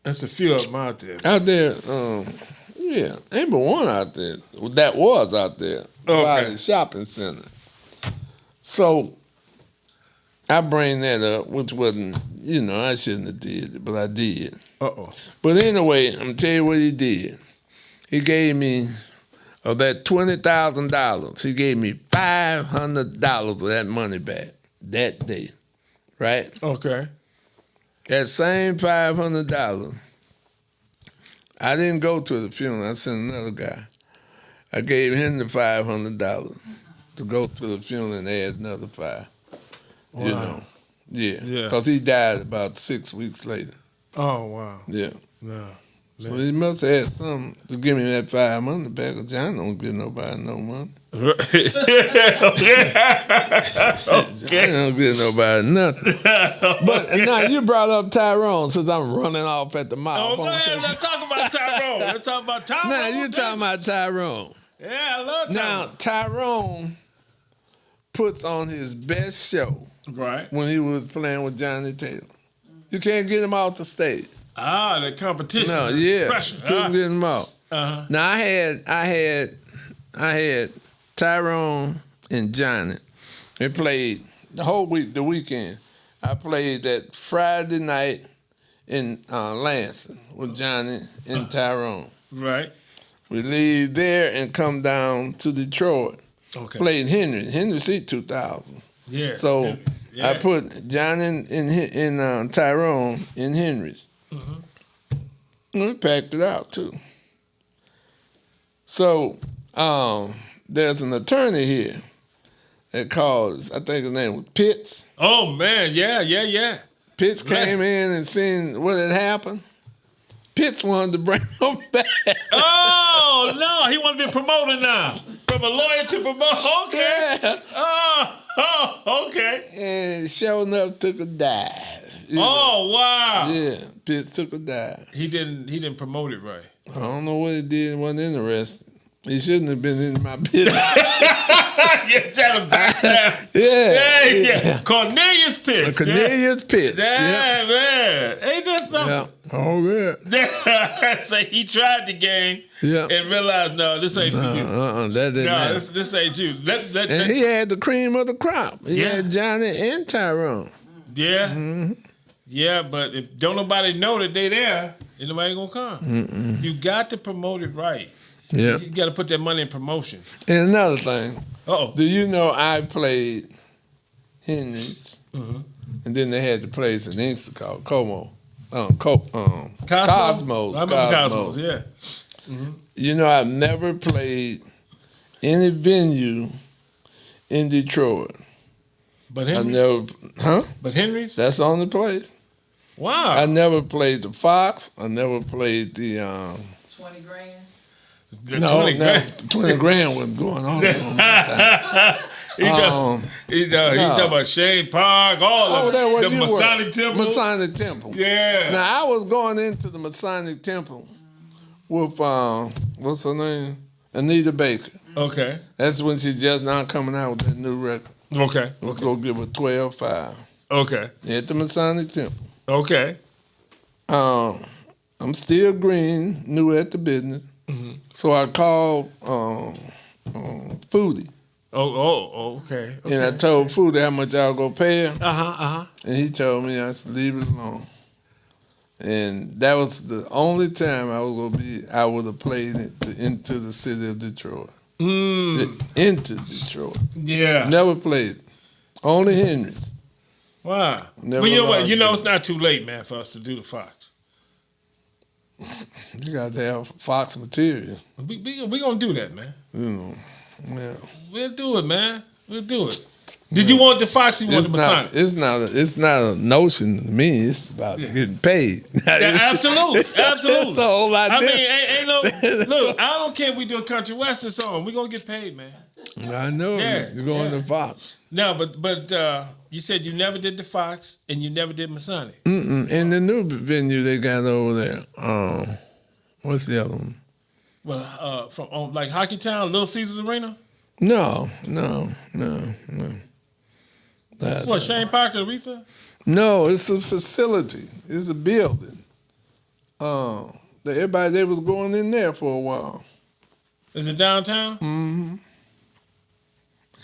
Speaker 3: That's a few of them out there.
Speaker 4: Out there, yeah, ain't but one out there. That was out there. By the shopping center. So I bring that up, which wasn't, I shouldn't have did it, but I did. But anyway, I'm going to tell you what he did. He gave me, of that $20,000, he gave me $500 of that money back that day, right?
Speaker 3: Okay.
Speaker 4: That same $500, I didn't go to the funeral. I sent another guy. I gave him the $500 to go to the funeral and add another $5.
Speaker 3: Wow.
Speaker 4: Yeah. Because he died about 6 weeks later.
Speaker 3: Oh, wow.
Speaker 4: Yeah.
Speaker 3: No.
Speaker 4: So he must have had something to give me that $500 back. Cause John don't give nobody no money.
Speaker 3: Okay.
Speaker 4: John don't give nobody nothing. But now you brought up Tyrone since I'm running off at the mouth.
Speaker 3: Oh, go ahead. Let's talk about Tyrone. Let's talk about Tyrone.
Speaker 4: Now you talking about Tyrone.
Speaker 3: Yeah, I love Tyrone.
Speaker 4: Now Tyrone puts on his best show
Speaker 3: Right.
Speaker 4: when he was playing with Johnny Taylor. You can't get him off the stage.
Speaker 3: Ah, the competition.
Speaker 4: No, yeah,
Speaker 3: Pressure.
Speaker 4: couldn't get him out.
Speaker 3: Uh-huh.
Speaker 4: Now I had Tyrone and Johnny. They played the whole week, the weekend. I played that Friday night in Lansing with Johnny and Tyrone.
Speaker 3: Right.
Speaker 4: We leave there and come down to Detroit.
Speaker 3: Okay.
Speaker 4: Played Henry seat 2,000.
Speaker 3: Yeah.
Speaker 4: So
Speaker 3: Yeah.
Speaker 4: I put Johnny and Tyrone in Henry's.
Speaker 3: Mm-hmm.
Speaker 4: We packed it out too. So there's an attorney here that calls, I think his name was Pitts.
Speaker 3: Oh, man. Yeah.
Speaker 4: Pitts came in and seen what had happened. Pitts wanted to bring him back.
Speaker 3: Oh, no. He want to be promoted now. From a lawyer to promote. Okay.
Speaker 4: Yeah.
Speaker 3: Oh, okay.
Speaker 4: And sure enough took a dive. You know.
Speaker 3: Oh, wow.
Speaker 4: Yeah, Pitts took a dive.
Speaker 3: He didn't promote it right.
Speaker 4: I don't know what he did. He wasn't interested. He shouldn't have been in my business.
Speaker 3: Yeah, tell him backstab.
Speaker 4: Yeah.
Speaker 3: Cornelius Pitts.
Speaker 4: Cornelius Pitts.
Speaker 3: Yeah, man. Ain't that something?
Speaker 4: Yeah. Oh, yeah.
Speaker 3: Say he tried the game and realized, no, this ain't for you.
Speaker 4: That didn't happen.
Speaker 3: This ain't you.
Speaker 4: And he had the cream of the crop. He had Johnny and Tyrone.
Speaker 3: Yeah.
Speaker 4: Mm-hmm.
Speaker 3: Yeah, but if don't nobody know that they there, ain't nobody gonna come.
Speaker 4: Mm-mm.
Speaker 3: You got to promote it right.
Speaker 4: Yeah.
Speaker 3: You got to put that money in promotion.
Speaker 4: And another thing.
Speaker 3: Uh-oh.
Speaker 4: Do you know I played Henry's, and then they had the place in Inkster called Cosmos. Cosmos.
Speaker 3: I remember Cosmos, yeah. Mm-hmm.
Speaker 4: You know, I've never played any venue in Detroit.
Speaker 3: But
Speaker 4: I
Speaker 3: Henry's?
Speaker 4: never,
Speaker 3: But Henry's?
Speaker 4: That's the only place.
Speaker 3: Wow.
Speaker 4: I never played the Fox. I never played the
Speaker 5: 20 grand.
Speaker 3: The
Speaker 4: no,
Speaker 3: 20 grand.
Speaker 4: 20 grand wasn't going on at that time.
Speaker 3: He talking about Shane Park, all of
Speaker 4: that where
Speaker 3: the
Speaker 4: you
Speaker 3: Masonic
Speaker 4: were.
Speaker 3: Temple.
Speaker 4: Masonic Temple.
Speaker 3: Yeah.
Speaker 4: Now I was going into the Masonic Temple with what's her name? Anita Baker.
Speaker 3: Okay.
Speaker 4: That's when she just now coming out with that new record.
Speaker 3: Okay.
Speaker 4: We'll go give her 12-5.
Speaker 3: Okay.
Speaker 4: At the Masonic Temple.
Speaker 3: Okay.
Speaker 4: I'm still green, new at the business.
Speaker 3: Mm-hmm.
Speaker 4: So I called Foodie.
Speaker 3: Okay.
Speaker 4: And I told Foodie how much I was going to pay her.
Speaker 3: And
Speaker 4: he told me I should leave it alone. And that was the only time I would have played into the city of Detroit. Into Detroit.
Speaker 3: Yeah.
Speaker 4: Never played it. Only Henry's.
Speaker 3: Wow.
Speaker 4: Never
Speaker 3: Well, you know what?
Speaker 4: allowed
Speaker 3: You know
Speaker 4: to.
Speaker 3: it's not too late, man, for us to do the Fox.
Speaker 4: You got to have Fox material.
Speaker 3: We gonna do that, man.
Speaker 4: You know. Yeah.
Speaker 3: We'll do it, man. We'll do it. Did you want the Fox or you want the Masonic?
Speaker 4: It's not a notion to me. It's about getting paid.
Speaker 3: Yeah, absolutely.
Speaker 4: It's a whole lot
Speaker 3: I mean,
Speaker 4: different.
Speaker 3: ain't no look. I don't care if we do a country western song. We gonna get paid, man.
Speaker 4: I know.
Speaker 3: Yeah,
Speaker 4: You're going
Speaker 3: yeah.
Speaker 4: to Fox.
Speaker 3: No, but you said you never did the Fox and you never did Masonic.
Speaker 4: In the new venue they got over there. What's the other one?
Speaker 3: Well, from like Hockey Town, Little Caesars Arena.
Speaker 4: No.
Speaker 3: What, Shane Parker, Aretha?
Speaker 4: No, it's a facility. It's a building. Everybody they was going in there for a while.
Speaker 3: Is it downtown?
Speaker 4: Mm-hmm.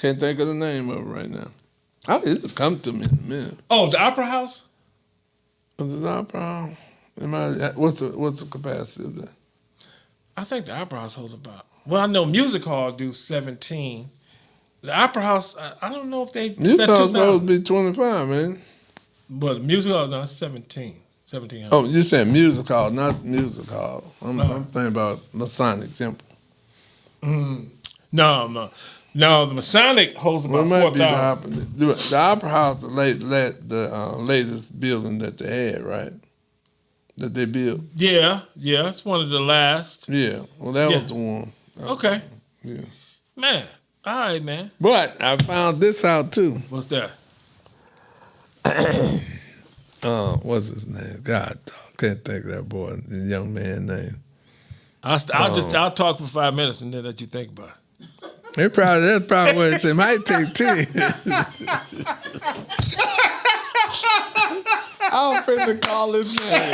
Speaker 4: Can't think of the name of it right now. It'll come to me in a minute.
Speaker 3: Oh, the Opera House?
Speaker 4: Is it Opera House? What's the capacity of that?
Speaker 3: I think the Opera House holds about. Well, I know Music Hall do 17. The Opera House, I don't know if they.
Speaker 4: Music Hall supposed to be 25, man.
Speaker 3: But Music Hall, no, it's 17. 1700.
Speaker 4: Oh, you said Music Hall, not Music Hall. I'm thinking about Masonic Temple.
Speaker 3: No, the Masonic holds about 4,000.
Speaker 4: The Opera House, the latest building that they had, right? that they built.
Speaker 3: Yeah, it's one of the last.
Speaker 4: Yeah, well, that was the one.
Speaker 3: Okay.
Speaker 4: Yeah.
Speaker 3: Man, all right, man.
Speaker 4: But I found this out too.
Speaker 3: What's that?
Speaker 4: What's his name? God, can't think of that boy, the young man name.
Speaker 3: I'll talk for 5 minutes and then let you think about it.
Speaker 4: That's probably what it might take 10. I'm finna call his name.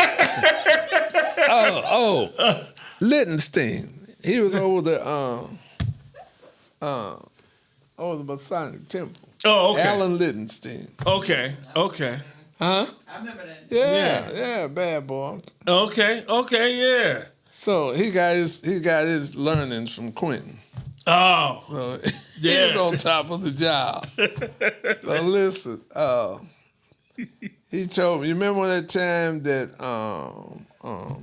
Speaker 4: Lichtenstein. He was over the Masonic Temple.
Speaker 3: Oh, okay.
Speaker 4: Alan Lichtenstein.
Speaker 3: Okay.
Speaker 4: Huh?
Speaker 5: I remember that.
Speaker 4: Yeah, bad boy.
Speaker 3: Okay, yeah.
Speaker 4: So he got his learnings from Quentin.
Speaker 3: Oh.
Speaker 4: So
Speaker 3: Yeah.
Speaker 4: he was on top of the job. So listen, he told me, you remember that time that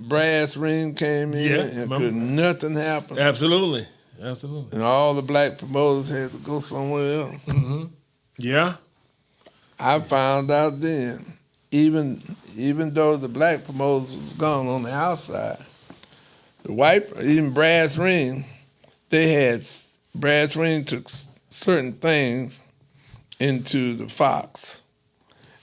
Speaker 4: Brass Ring came in and could nothing happen?
Speaker 3: Absolutely.
Speaker 4: And all the black promoters had to go somewhere else.
Speaker 3: Mm-hmm. Yeah.
Speaker 4: I found out then, even though the black promoters was gone on the outside, the white, even Brass Ring, Brass Ring took certain things into the Fox,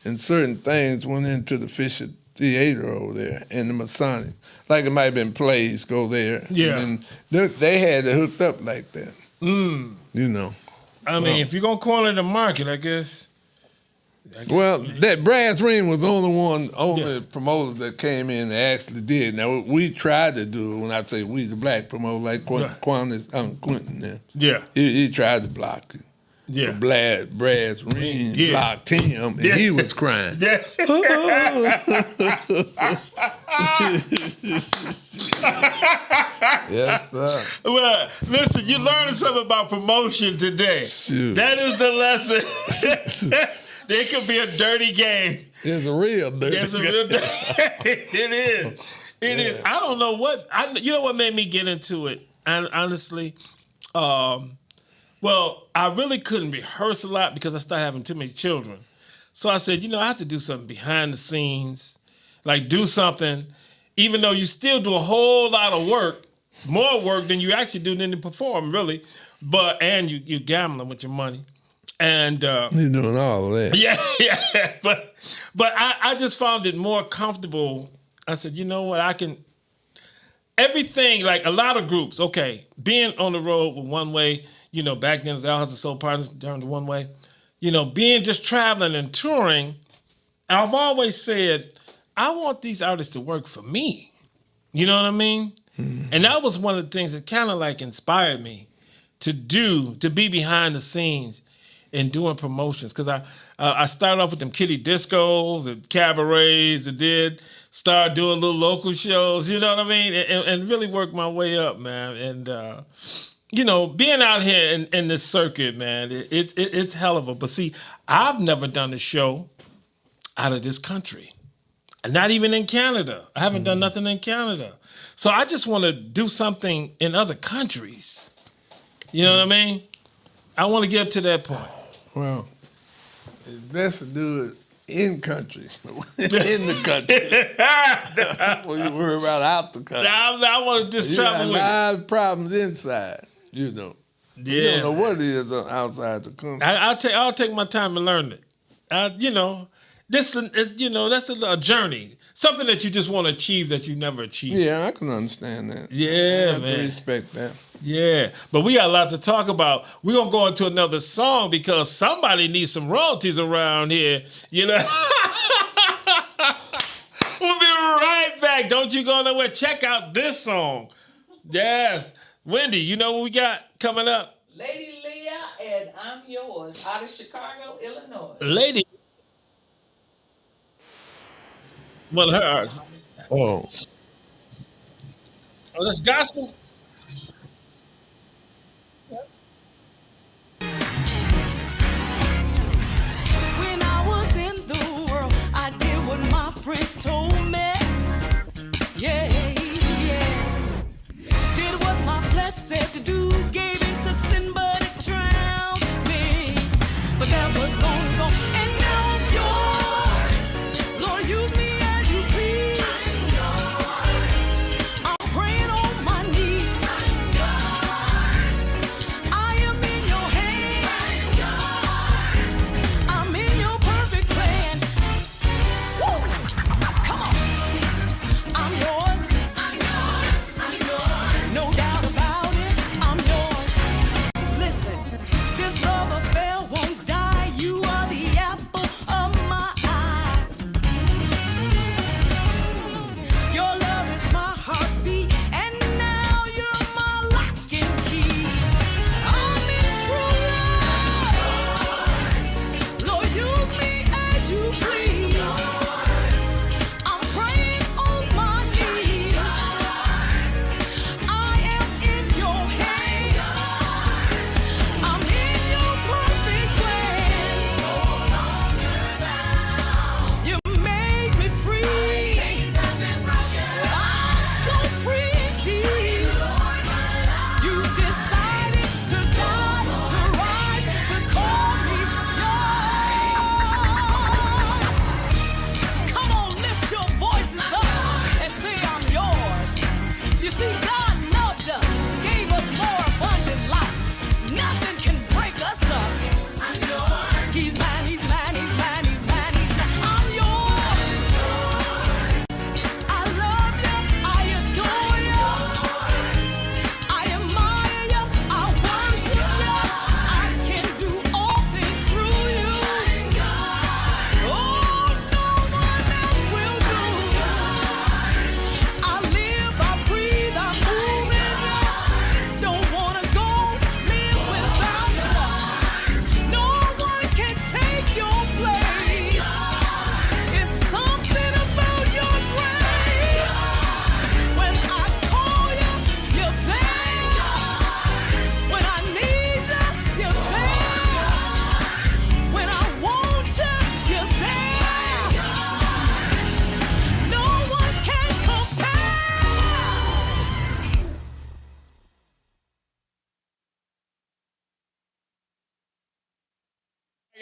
Speaker 4: and certain things went into the Fisher Theater over there and the Masonic. Like it might have been plays go there.
Speaker 3: Yeah.
Speaker 4: And they had it hooked up like that. You know.
Speaker 3: I mean, if you're going to corner the market, I guess.
Speaker 4: Well, that Brass Ring was the only promoter that came in and actually did. Now, we tried to do it. When I say we, the black promoter, like Quentin there.
Speaker 3: Yeah.
Speaker 4: He tried to block it.
Speaker 3: Yeah.
Speaker 4: The Brass Ring blocked him, and he was crying.
Speaker 3: Yeah.
Speaker 4: Yes, sir.
Speaker 3: Well, listen, you learned something about promotion today.
Speaker 4: Shoot.
Speaker 3: That is the lesson. There could be a dirty game.
Speaker 4: It's a real dirty
Speaker 3: It's a real dirty It is. It is. I don't know what. You know what made me get into it? And honestly, well, I really couldn't rehearse a lot because I started having too many children. So I said, I have to do something behind the scenes, like do something, even though you still do a whole lot of work, more work than you actually do than to perform, really. And you're gambling with your money. And
Speaker 4: you're doing all of that.
Speaker 3: Yeah. But I just found it more comfortable. I said, you know what, I can. Everything, like a lot of groups, okay, being on the road with One Way, back then as Al Hudson Soul Partners during the One Way, being just traveling and touring, I've always said, I want these artists to work for me. You know what I mean? Mm-hmm. And that was one of the things that kind of like inspired me to be behind the scenes and doing promotions. Because I started off with them kiddie discos and cabarets and start doing little local shows, you know what I mean? And really work my way up, man. And, being out here in this circuit, man, it's hell of a. But see, I've never done a show out of this country. Not even in Canada. I haven't done nothing in Canada. So I just want to do something in other countries. You know what I mean? I want to get up to that point.
Speaker 4: Well, it's best to do it in country, in the country. Well, you worry about out the country.
Speaker 3: I want to just travel with it.
Speaker 4: A lot of problems inside,
Speaker 3: Yeah.
Speaker 4: You don't know what it is outside the country.
Speaker 3: I'll take my time and learn it. That's a journey. Something that you just want to achieve that you never achieved.
Speaker 4: Yeah, I can understand that.
Speaker 3: Yeah,
Speaker 4: I
Speaker 3: man.
Speaker 4: respect that.
Speaker 3: Yeah, but we got a lot to talk about. We're going to go into another song because somebody needs some royalties around here, We'll be right back. Don't you go nowhere. Check out this song. Yes. Wendy, you know what we got coming up?
Speaker 5: Lady Leah and I'm Yours out of Chicago, Illinois.
Speaker 3: Lady. Well, hers.
Speaker 4: Oh,
Speaker 3: that's gospel?
Speaker 6: When I was in the world, I did what my friends told me. Yeah. Did what my flesh said to do. Gave in to sin, but it drowned me. But that was long ago, and now I'm yours. Lord, use me as you please.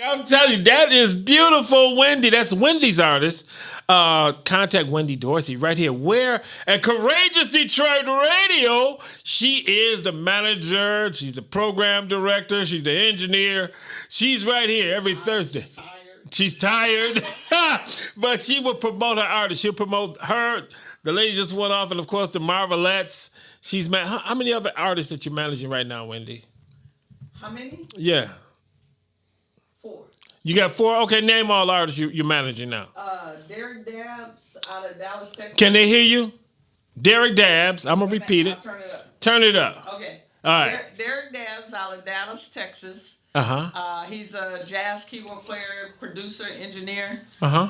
Speaker 3: I'm telling you, that is beautiful, Wendy. That's Wendy's artist. Contact Wendy Dorsey right here. Where at Courageous Detroit Radio, she is the manager. She's the program director. She's the engineer. She's right here every Thursday. She's tired, but she will promote her artist. She'll promote her. The lady just went off, and of course the Marvelettes. She's how many other artists that you're managing right now, Wendy?
Speaker 5: How many?
Speaker 3: Yeah.
Speaker 5: 4.
Speaker 3: You got 4? Okay, name all artists you're managing now.
Speaker 5: Derek Dabbs out of Dallas, Texas.
Speaker 3: Can they hear you? Derek Dabbs. I'm going to repeat it.
Speaker 5: I'll turn it up.
Speaker 3: Turn it up.
Speaker 5: Okay.
Speaker 3: All right.
Speaker 5: Derek Dabbs out of Dallas, Texas.
Speaker 3: Uh-huh.
Speaker 5: He's a jazz keyboard player, producer, engineer.
Speaker 3: Uh-huh.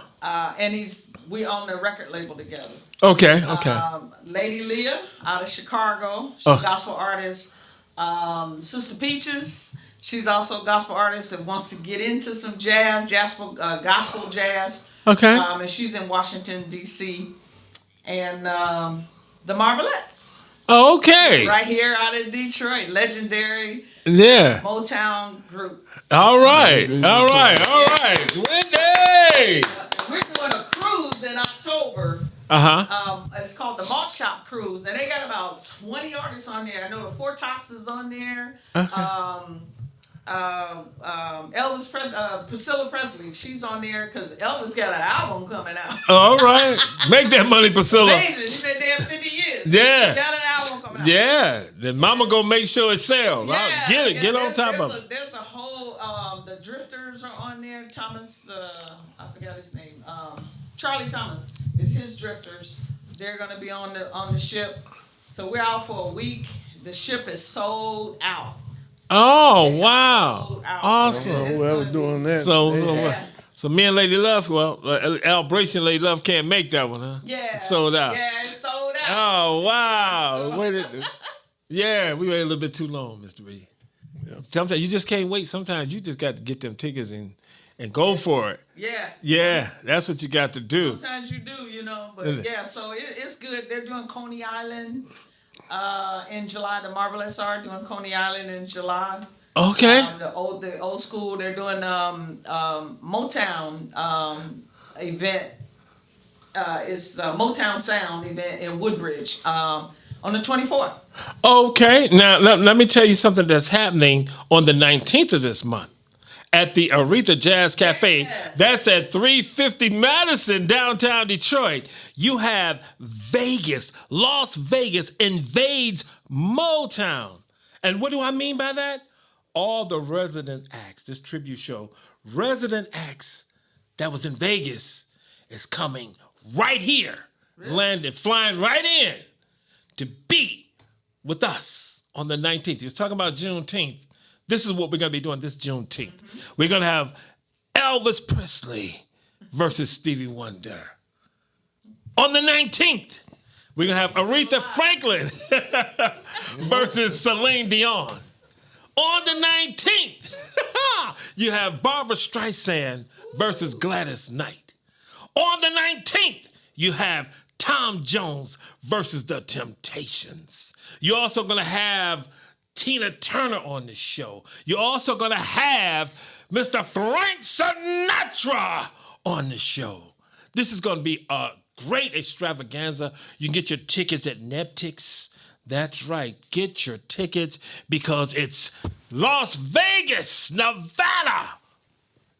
Speaker 5: And we own the record label together.
Speaker 3: Okay.
Speaker 5: Lady Leah out of Chicago. She's a gospel artist. Sister Peaches. She's also a gospel artist that wants to get into some gospel jazz.
Speaker 3: Okay.
Speaker 5: And she's in Washington, D.C. And the Marvelettes.
Speaker 3: Okay.
Speaker 5: Right here out of Detroit. Legendary Motown group.
Speaker 3: All right. Wendy!
Speaker 5: We're doing a cruise in October. It's called the Malt Shop Cruise. And they got about 20 artists on there. I know the Four Tops is on there.
Speaker 3: Okay.
Speaker 5: Elvis Priscilla Presley, she's on there because Elvis got an album coming out.
Speaker 3: All right. Make that money, Priscilla.
Speaker 5: Amazing. She's been there 50 years.
Speaker 3: Yeah.
Speaker 5: She got an album coming out.
Speaker 3: Yeah. Then mama gonna make sure it sells.
Speaker 5: Yeah,
Speaker 3: Get on top of it.
Speaker 5: There's a whole, the Drifters are on there. Thomas, I forgot his name. Charlie Thomas is his Drifters. They're gonna be on the ship. So we're out for a week. The ship is sold out.
Speaker 3: Oh, wow. Awesome.
Speaker 4: Whoever doing that.
Speaker 3: So me and Lady Love, Al Bracey and Lady Love can't make that one, huh?
Speaker 5: Yeah.
Speaker 3: Sold out.
Speaker 5: Yeah, it's sold out.
Speaker 3: Oh, wow. We waited a little bit too long, Mr. Reed. Yeah. Sometimes you just can't wait. Sometimes you just got to get them tickets and go for it.
Speaker 5: Yeah.
Speaker 3: Yeah, that's what you got to do.
Speaker 5: Sometimes you do, But so it's good. They're doing Coney Island. In July, the Marvelettes are doing Coney Island in July.
Speaker 3: Okay.
Speaker 5: The old school, they're doing Motown event. It's a Motown Sound event in Woodbridge on the 24th.
Speaker 3: Okay. Now let me tell you something that's happening on the 19th of this month at the Aretha Jazz Cafe.
Speaker 5: Yeah.
Speaker 3: That's at 350 Madison, downtown Detroit. You have Las Vegas invades Motown. And what do I mean by that? All the resident acts, this tribute show, resident acts that was in Vegas is coming right here, flying right in to be with us on the 19th. He was talking about Juneteenth. This is what we're going to be doing this Juneteenth. Mm-hmm. We're going to have Elvis Presley versus Stevie Wonder. On the 19th, we're going to have Aretha Franklin versus Celine Dion. On the 19th, you have Barbra Streisand versus Gladys Knight. On the 19th, you have Tom Jones versus The Temptations. You're also going to have Tina Turner on the show. You're also going to have Mr. Frank Sinatra on the show. This is going to be a great extravaganza. You can get your tickets at Neptix. That's right. Get your tickets because it's Las Vegas, Nevada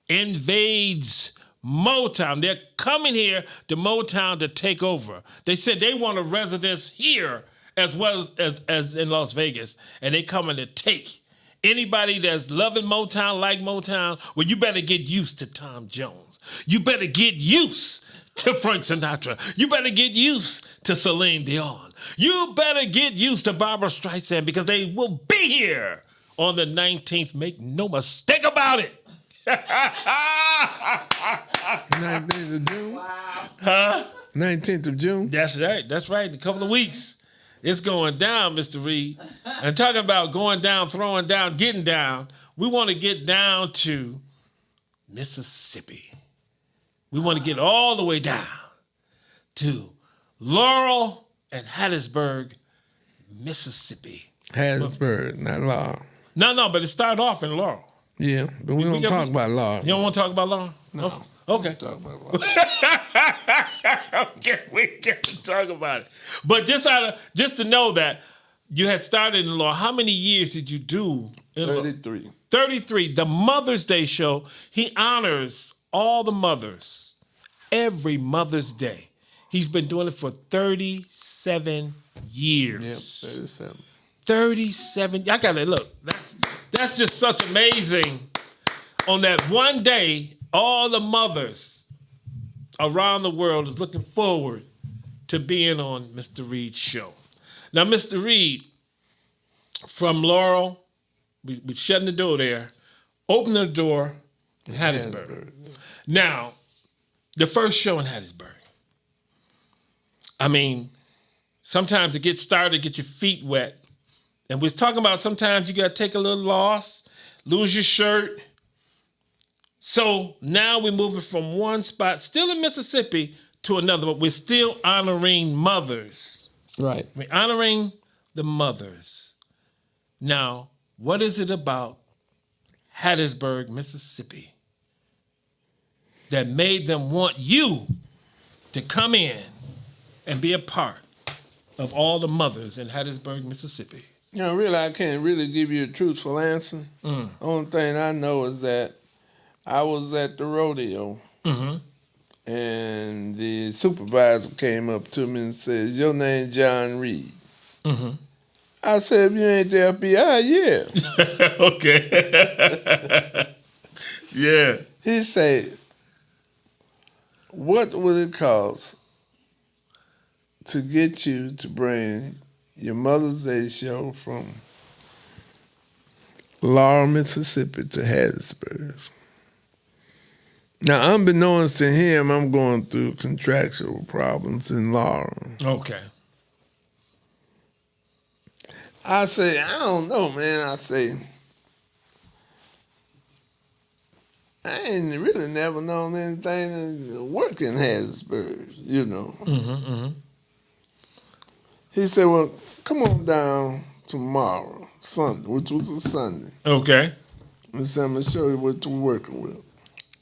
Speaker 3: invades Motown. They're coming here to Motown to take over. They said they want a residence here as well as in Las Vegas, and they coming to take. Anybody that's loving Motown, like Motown, well, you better get used to Tom Jones. You better get used to Frank Sinatra. You better get used to Celine Dion. You better get used to Barbra Streisand because they will be here on the 19th. Make no mistake about it.
Speaker 4: 19th of June?
Speaker 5: Wow.
Speaker 3: Huh?
Speaker 4: 19th of June?
Speaker 3: That's right. That's right. In a couple of weeks. It's going down, Mr. Reed. And talking about going down, throwing down, getting down, we want to get down to Mississippi. We want to get all the way down to Laurel and Hattiesburg, Mississippi.
Speaker 4: Hattiesburg, not Laurel.
Speaker 3: No, but it started off in Laurel.
Speaker 4: Yeah, but we don't talk about law.
Speaker 3: You don't want to talk about law?
Speaker 4: No.
Speaker 3: Oh, okay.
Speaker 4: Talk about law.
Speaker 3: Okay, we can talk about it. But just to know that you had started in law, how many years did you do in law?
Speaker 4: 33.
Speaker 3: 33. The Mother's Day show, he honors all the mothers every Mother's Day. He's been doing it for 37 years.
Speaker 4: Yep, 37.
Speaker 3: 37. I got to look. That's just such amazing. On that one day, all the mothers around the world is looking forward to being on Mr. Reed's show. Now, Mr. Reed, from Laurel, we shutting the door there, open the door in Hattiesburg. Now, the first show in Hattiesburg. I mean, sometimes to get started, get your feet wet. And we're talking about sometimes you got to take a little loss, lose your shirt. So now we're moving from one spot, still in Mississippi, to another, but we're still honoring mothers.
Speaker 4: Right.
Speaker 3: We're honoring the mothers. Now, what is it about Hattiesburg, Mississippi, that made them want you to come in and be a part of all the mothers in Hattiesburg, Mississippi?
Speaker 4: You know, really, I can't really give you a truthful answer. Only thing I know is that I was at the rodeo, and the supervisor came up to me and said, "Your name John Reed." I said, "If you ain't the FBI, yeah."
Speaker 3: Okay. Yeah.
Speaker 4: He said, "What would it cost to get you to bring your Mother's Day show from Laurel, Mississippi to Hattiesburg?" Now, unbeknownst to him, I'm going through contractual problems in Laurel.
Speaker 3: Okay.
Speaker 4: I say, I don't know, man. I say, I ain't really never known anything to work in Hattiesburg, you know. He said, "Well, come on down tomorrow, Sunday," which was a Sunday.
Speaker 3: Okay.
Speaker 4: He said, "I'm going to show you what you're working with."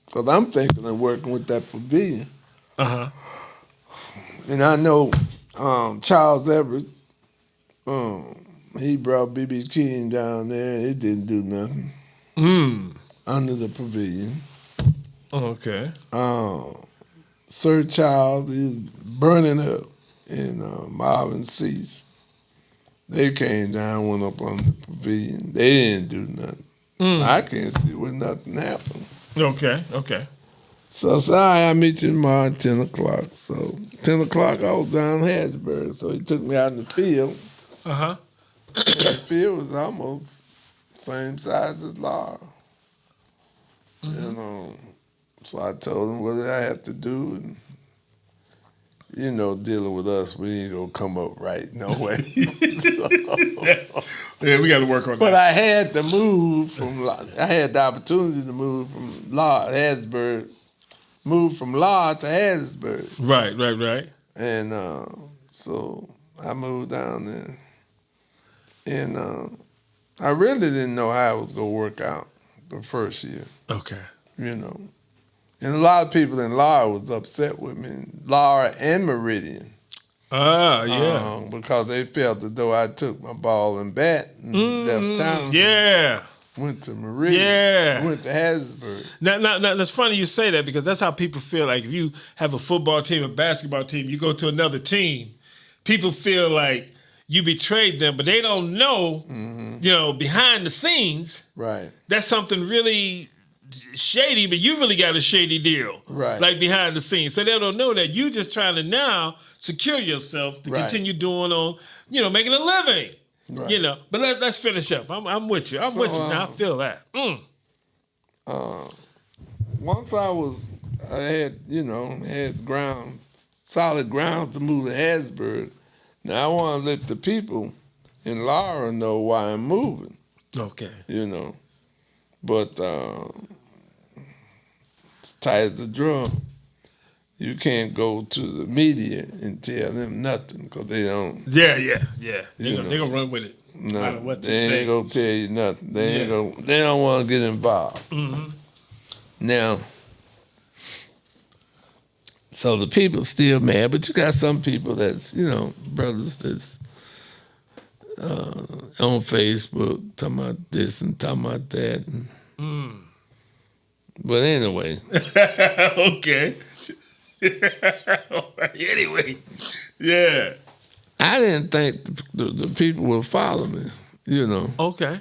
Speaker 4: Because I'm thinking of working with that pavilion. And I know Charles Everett, he brought B.B. King down there, and it didn't do nothing under the pavilion.
Speaker 3: Okay.
Speaker 4: Sir Charles is burning up in Marvin Cease. They came down, went up on the pavilion. They didn't do nothing. I can't see where nothing happened.
Speaker 3: Okay.
Speaker 4: So I said, "All right, I'll meet you tomorrow at 10 o'clock. So 10 o'clock, I was down in Hattiesburg. So he took me out in the field. And the field was almost same size as Laurel. And so I told him what I had to do. And, you know, dealing with us, we ain't going to come up right, no way.
Speaker 3: Yeah, we got to work on
Speaker 4: But
Speaker 3: that.
Speaker 4: I had to move I had the opportunity to move from Hattiesburg, move from Laurel to Hattiesburg.
Speaker 3: Right.
Speaker 4: And so I moved down there. And I really didn't know how it was going to work out the first year,
Speaker 3: Okay.
Speaker 4: you know. And a lot of people in Laurel was upset with me, Laurel and Meridian.
Speaker 3: Yeah.
Speaker 4: Because they felt as though I took my ball and bat and left town.
Speaker 3: Yeah.
Speaker 4: Went to Meridian.
Speaker 3: Yeah.
Speaker 4: Went to Hattiesburg.
Speaker 3: Now, that's funny you say that because that's how people feel. Like if you have a football team, a basketball team, you go to another team, people feel like you betrayed them, but they don't know, you know, behind the scenes,
Speaker 4: Right.
Speaker 3: that's something really shady, but you really got a shady deal.
Speaker 4: Right.
Speaker 3: Like behind the scenes. So they don't know that you just trying to now secure yourself to continue doing on, you know, making a living.
Speaker 4: Right.
Speaker 3: You know. But let's finish up. I'm with you. I'm with you now. I feel that.
Speaker 4: Once I had solid ground to move to Hattiesburg. Now I want to let the people in Laurel know why I'm moving.
Speaker 3: Okay.
Speaker 4: You know. But tight as a drum. you can't go to the media and tell them nothing because they don't.
Speaker 3: Yeah. They're gonna run with it. No
Speaker 4: No,
Speaker 3: matter what you
Speaker 4: they
Speaker 3: say.
Speaker 4: ain't gonna tell you nothing. They don't want to get involved. Now, so the people still mad, but you got some people that's, brothers that's on Facebook talking about this and talking about that. But anyway.
Speaker 3: Okay. Anyway, yeah.
Speaker 4: I didn't think the people would follow me,
Speaker 3: Okay.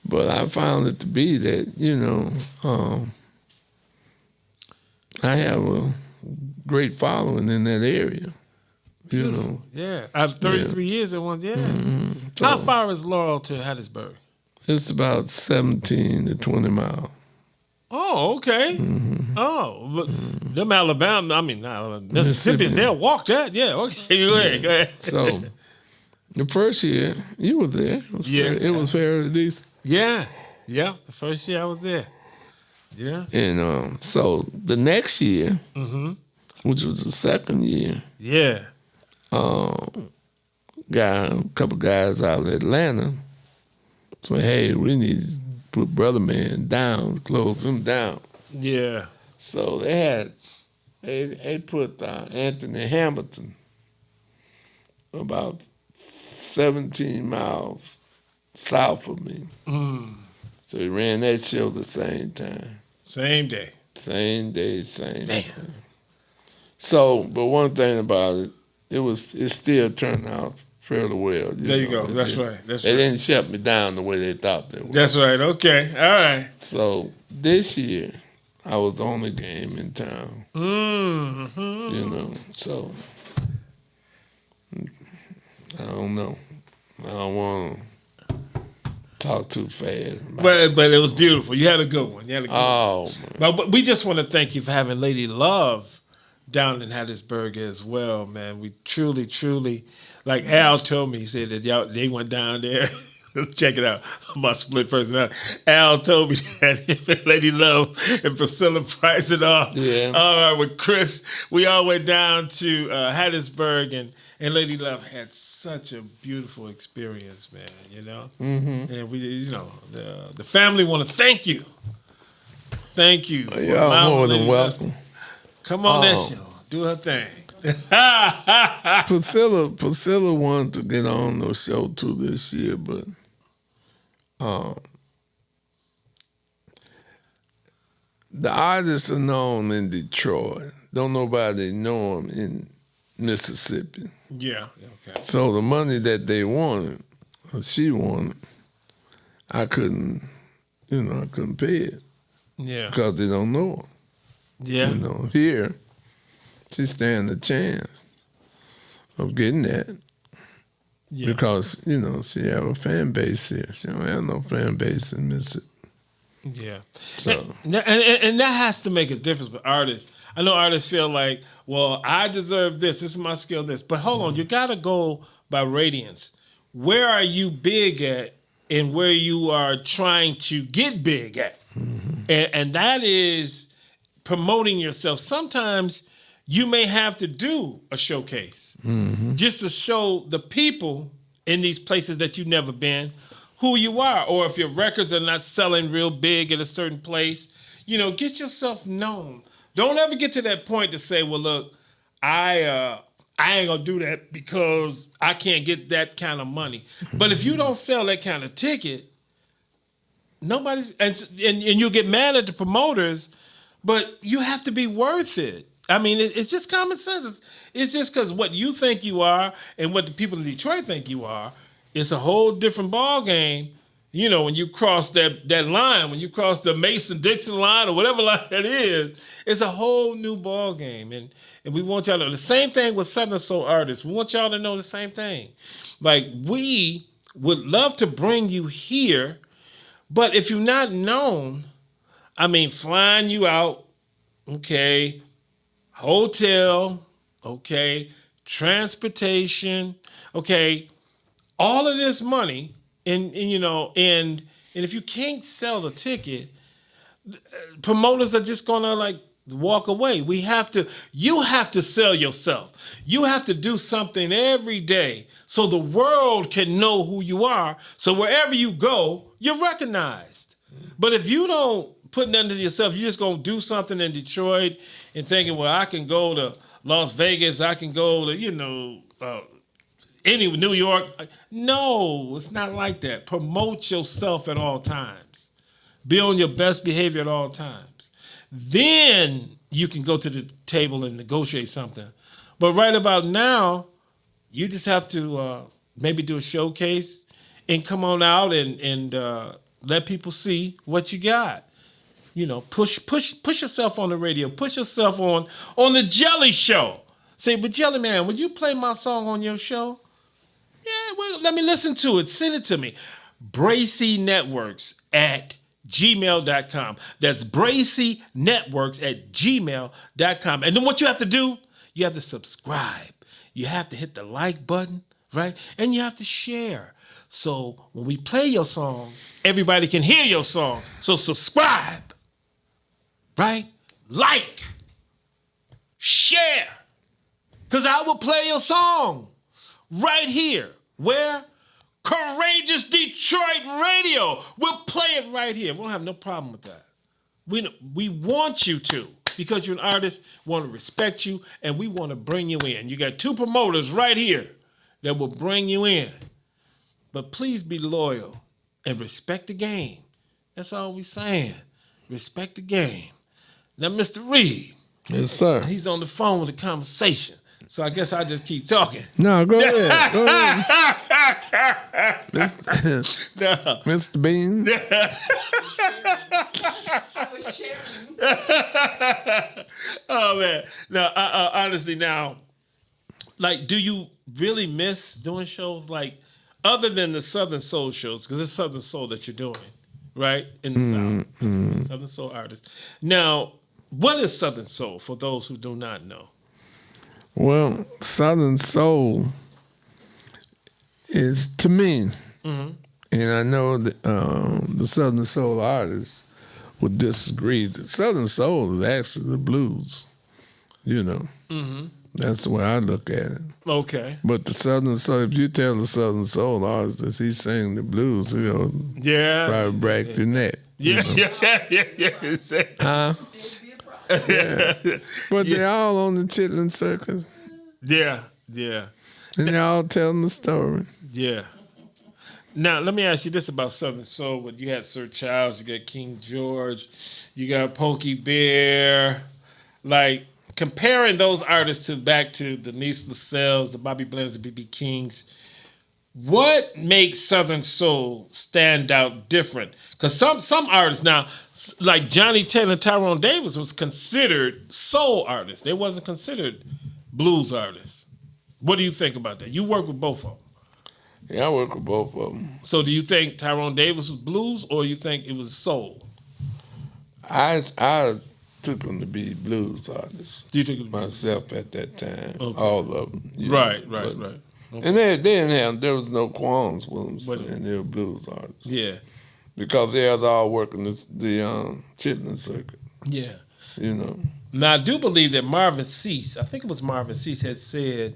Speaker 4: But I found it to be that, I have a great following in that area.
Speaker 3: Yeah. After 33 years at once, How far is Laurel to Hattiesburg?
Speaker 4: It's about 17 to 20 miles.
Speaker 3: Oh, okay. Oh, but them Alabama, Mississippians, they'll walk that. Yeah, okay. Go ahead.
Speaker 4: So, the first year, you were there. It was fairly decent.
Speaker 3: Yeah. The first year I was there. Yeah.
Speaker 4: And so, the next year, which was the second year, got a couple guys out of Atlanta said, hey, we need to put Brother Man down, close him down.
Speaker 3: Yeah.
Speaker 4: So they put Anthony Hamilton about 17 miles south of me. So he ran that show the same time.
Speaker 3: Same day.
Speaker 4: Same day, same time. So, but one thing about it, it still turned out fairly well.
Speaker 3: There you go. That's right.
Speaker 4: They didn't shut me down the way they thought they would.
Speaker 3: That's right. Okay. All right.
Speaker 4: So this year, I was the only game in town. So I don't know. I don't want to talk too fast.
Speaker 3: But it was beautiful. You had a good one.
Speaker 4: Man.
Speaker 3: But we just want to thank you for having Lady Love down in Hattiesburg as well, man. We truly, like Al told me, he said that they went down there. Check it out. My split personality. Al told me that him and Lady Love and Priscilla Price and all.
Speaker 4: Yeah.
Speaker 3: All right, with Chris, we all went down to Hattiesburg, and Lady Love had such a beautiful experience, man. And we, the family want to thank you. Thank you.
Speaker 4: Y'all more than welcome.
Speaker 3: Come on, that show. Do her thing.
Speaker 4: Priscilla wanted to get on the show too this year, but the artists are known in Detroit. Don't nobody know them in Mississippi.
Speaker 3: Yeah. Okay.
Speaker 4: So the money that they wanted, or she wanted, I couldn't pay it.
Speaker 3: Yeah.
Speaker 4: Because they don't know her.
Speaker 3: Yeah.
Speaker 4: Here, she stand a chance of getting that. Yeah. Because, she have a fan base here. She don't have no fan base in Mississippi.
Speaker 3: Yeah.
Speaker 4: So.
Speaker 3: And that has to make a difference with artists. I know artists feel like, well, I deserve this. This is my skill, this. But hold on, you got to go by radiance. Where are you big at and where you are trying to get big at? And that is promoting yourself. Sometimes you may have to do a showcase just to show the people in these places that you've never been who you are. Or if your records are not selling real big at a certain place, get yourself known. Don't ever get to that point to say, well, look, I ain't gonna do that because I can't get that kind of money. But if you don't sell that kind of ticket, nobody's and you'll get mad at the promoters, but you have to be worth it. I mean, it's just common sense. It's just because what you think you are and what the people in Detroit think you are, it's a whole different ball game. When you cross that line, when you cross the Mason-Dixon line or whatever line that is, it's a whole new ball game. And we want y'all to know the same thing with Southern Soul artists. We want y'all to know the same thing. Like, we would love to bring you here, but if you're not known, flying you out, okay, hotel, okay, transportation, okay, all of this money, and if you can't sell the ticket, promoters are just gonna walk away. You have to sell yourself. You have to do something every day so the world can know who you are. So wherever you go, you're recognized. But if you don't put nothing to yourself, you're just going to do something in Detroit and thinking, well, I can go to Las Vegas, I can go to, New York. No, it's not like that. Promote yourself at all times. Be on your best behavior at all times. Then you can go to the table and negotiate something. But right about now, you just have to maybe do a showcase and come on out and let people see what you got. Push yourself on the radio. Push yourself on the Jelly Show. Say, but Jellyman, would you play my song on your show? Yeah, well, let me listen to it. Send it to me. Bracey Networks at gmail.com. That's Bracey Networks at gmail.com. And then what you have to do, you have to subscribe. You have to hit the like button, right? And you have to share. So when we play your song, everybody can hear your song. So subscribe, right? Like, share. Because I will play your song right here. Where? Courageous Detroit Radio. We'll play it right here. We don't have no problem with that. We want you to, because you're an artist, want to respect you, and we want to bring you in. You got 2 promoters right here that will bring you in. But please be loyal and respect the game. That's all we're saying. Respect the game. Now, Mr. Reed.
Speaker 4: Yes, sir.
Speaker 3: He's on the phone with a conversation. So I guess I just keep talking.
Speaker 4: No, go ahead. Go ahead. Mr. Bean.
Speaker 3: Oh, man. Now, honestly, now, like, do you really miss doing shows like, other than the Southern Soul shows, because it's Southern Soul that you're doing, right? In the South. Southern Soul artists. Now, what is Southern Soul for those who do not know?
Speaker 4: Well, Southern Soul is, to me, and I know that the Southern Soul artists would disagree, that Southern Soul is actually the blues, That's the way I look at it.
Speaker 3: Okay.
Speaker 4: But the Southern Soul, if you tell the Southern Soul artist that he's singing the blues, probably break your neck.
Speaker 3: Yeah.
Speaker 4: Huh? Yeah. But they're all on the Chitlin Circus.
Speaker 3: Yeah.
Speaker 4: And they're all telling the story.
Speaker 3: Yeah. Now, let me ask you this about Southern Soul. You had Sir Charles, you got King George, you got Pokey Bear. Like, comparing those artists back to Denise Lascelles, the Bobby Blends, the B.B. Kings, what makes Southern Soul stand out different? Because some artists now, like Johnny Taylor and Tyrone Davis, was considered soul artists. They wasn't considered blues artists. What do you think about that? You work with both of them.
Speaker 4: Yeah, I work with both of them.
Speaker 3: So do you think Tyrone Davis was blues, or you think it was soul?
Speaker 4: I took them to be blues artists.
Speaker 3: You took it
Speaker 4: myself at that time.
Speaker 3: Okay.
Speaker 4: All of them.
Speaker 3: Right. Okay.
Speaker 4: And there was no qualms with them saying they were blues artists.
Speaker 3: Yeah.
Speaker 4: Because they was all working the Chitlin Circuit.
Speaker 3: Yeah.
Speaker 4: Now,
Speaker 3: I do believe that Marvin Cease, I think it was Marvin Cease, had said,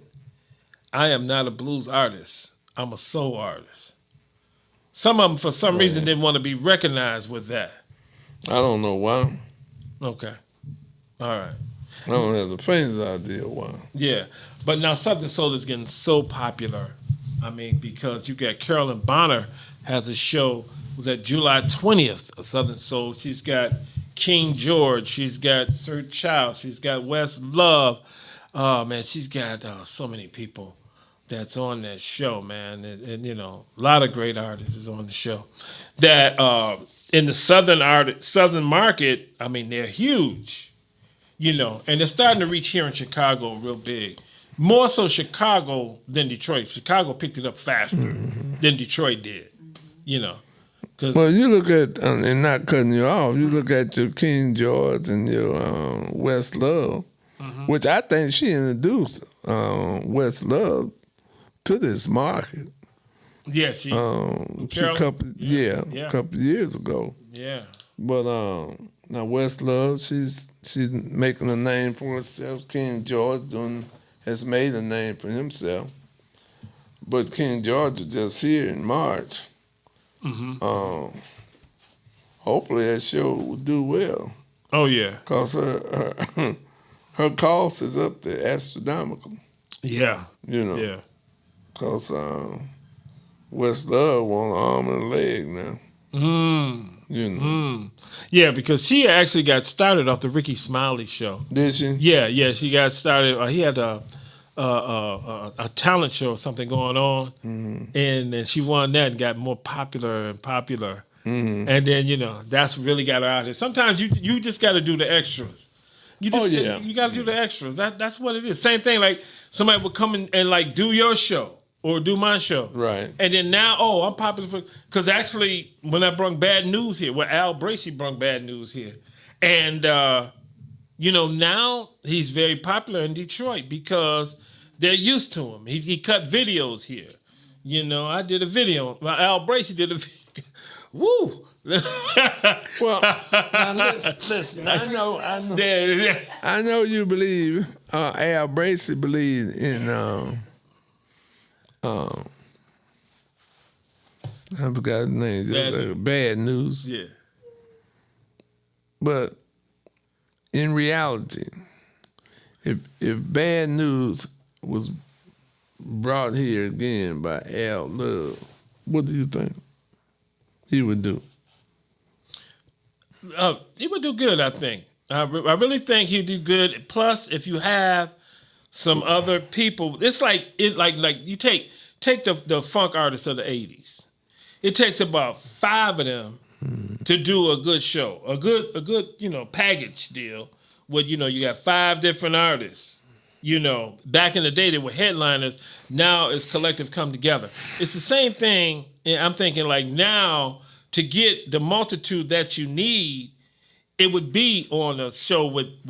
Speaker 3: I am not a blues artist. I'm a soul artist. Some of them, for some reason, didn't want to be recognized with that.
Speaker 4: I don't know why.
Speaker 3: Okay. All right.
Speaker 4: I don't have the faintest idea why.
Speaker 3: Yeah. But now Southern Soul is getting so popular. I mean, because you got Carolyn Bonner has a show, it was at July 20th of Southern Soul. She's got King George. She's got Sir Child. She's got West Love. Oh, man, she's got so many people that's on that show, man. And a lot of great artists is on the show. That in the Southern market, I mean, they're huge, and they're starting to reach here in Chicago real big. More so Chicago than Detroit. Chicago picked it up faster than Detroit did,
Speaker 4: Well, you look at, and not cutting you off, you look at your King George and your West Love, which I think she introduced West Love to this market.
Speaker 3: Yeah, she
Speaker 4: a couple years ago.
Speaker 3: Yeah.
Speaker 4: But now West Love, she's She's making a name for herself. King George has made a name for himself. But King George was just here in March. Hopefully that show will do well.
Speaker 3: Oh yeah.
Speaker 4: Because her cost is up there astronomical.
Speaker 3: Yeah.
Speaker 4: You know.
Speaker 3: Yeah.
Speaker 4: Because West Love want an arm and a leg now. You know.
Speaker 3: Yeah, because she actually got started off the Ricky Smiley show.
Speaker 4: Did she?
Speaker 3: Yeah, she got started. He had a talent show or something going on, and then she won that and got more popular and popular. And then that's really got her out here. Sometimes you just got to do the extras. You just you got to do the extras. That's what it is. Same thing like somebody would come in and like do your show or do my show,
Speaker 4: right? And
Speaker 3: then now I'm popular because actually when I brung Bad News here, Al Bracey brung Bad News here, and now he's very popular in Detroit because they're used to him. He cut videos here. I did a video. Well, Al Bracey did a video. Woo!
Speaker 4: Well, now listen. I know you believe. Al Bracey believed in. I forgot his name. Bad News.
Speaker 3: Yeah.
Speaker 4: But in reality, if Bad News was brought here again by Al Love, what do you think he would do?
Speaker 3: He would do good, I think. I really think he'd do good. Plus, if you have some other people, it's like you take the funk artists of the 80s. It takes about 5 of them to do a good show, a good package deal. Where you got 5 different artists. Back in the day they were headliners. Now it's collective come together. It's the same thing. And I'm thinking like now to get the multitude that you need, it would be on a show with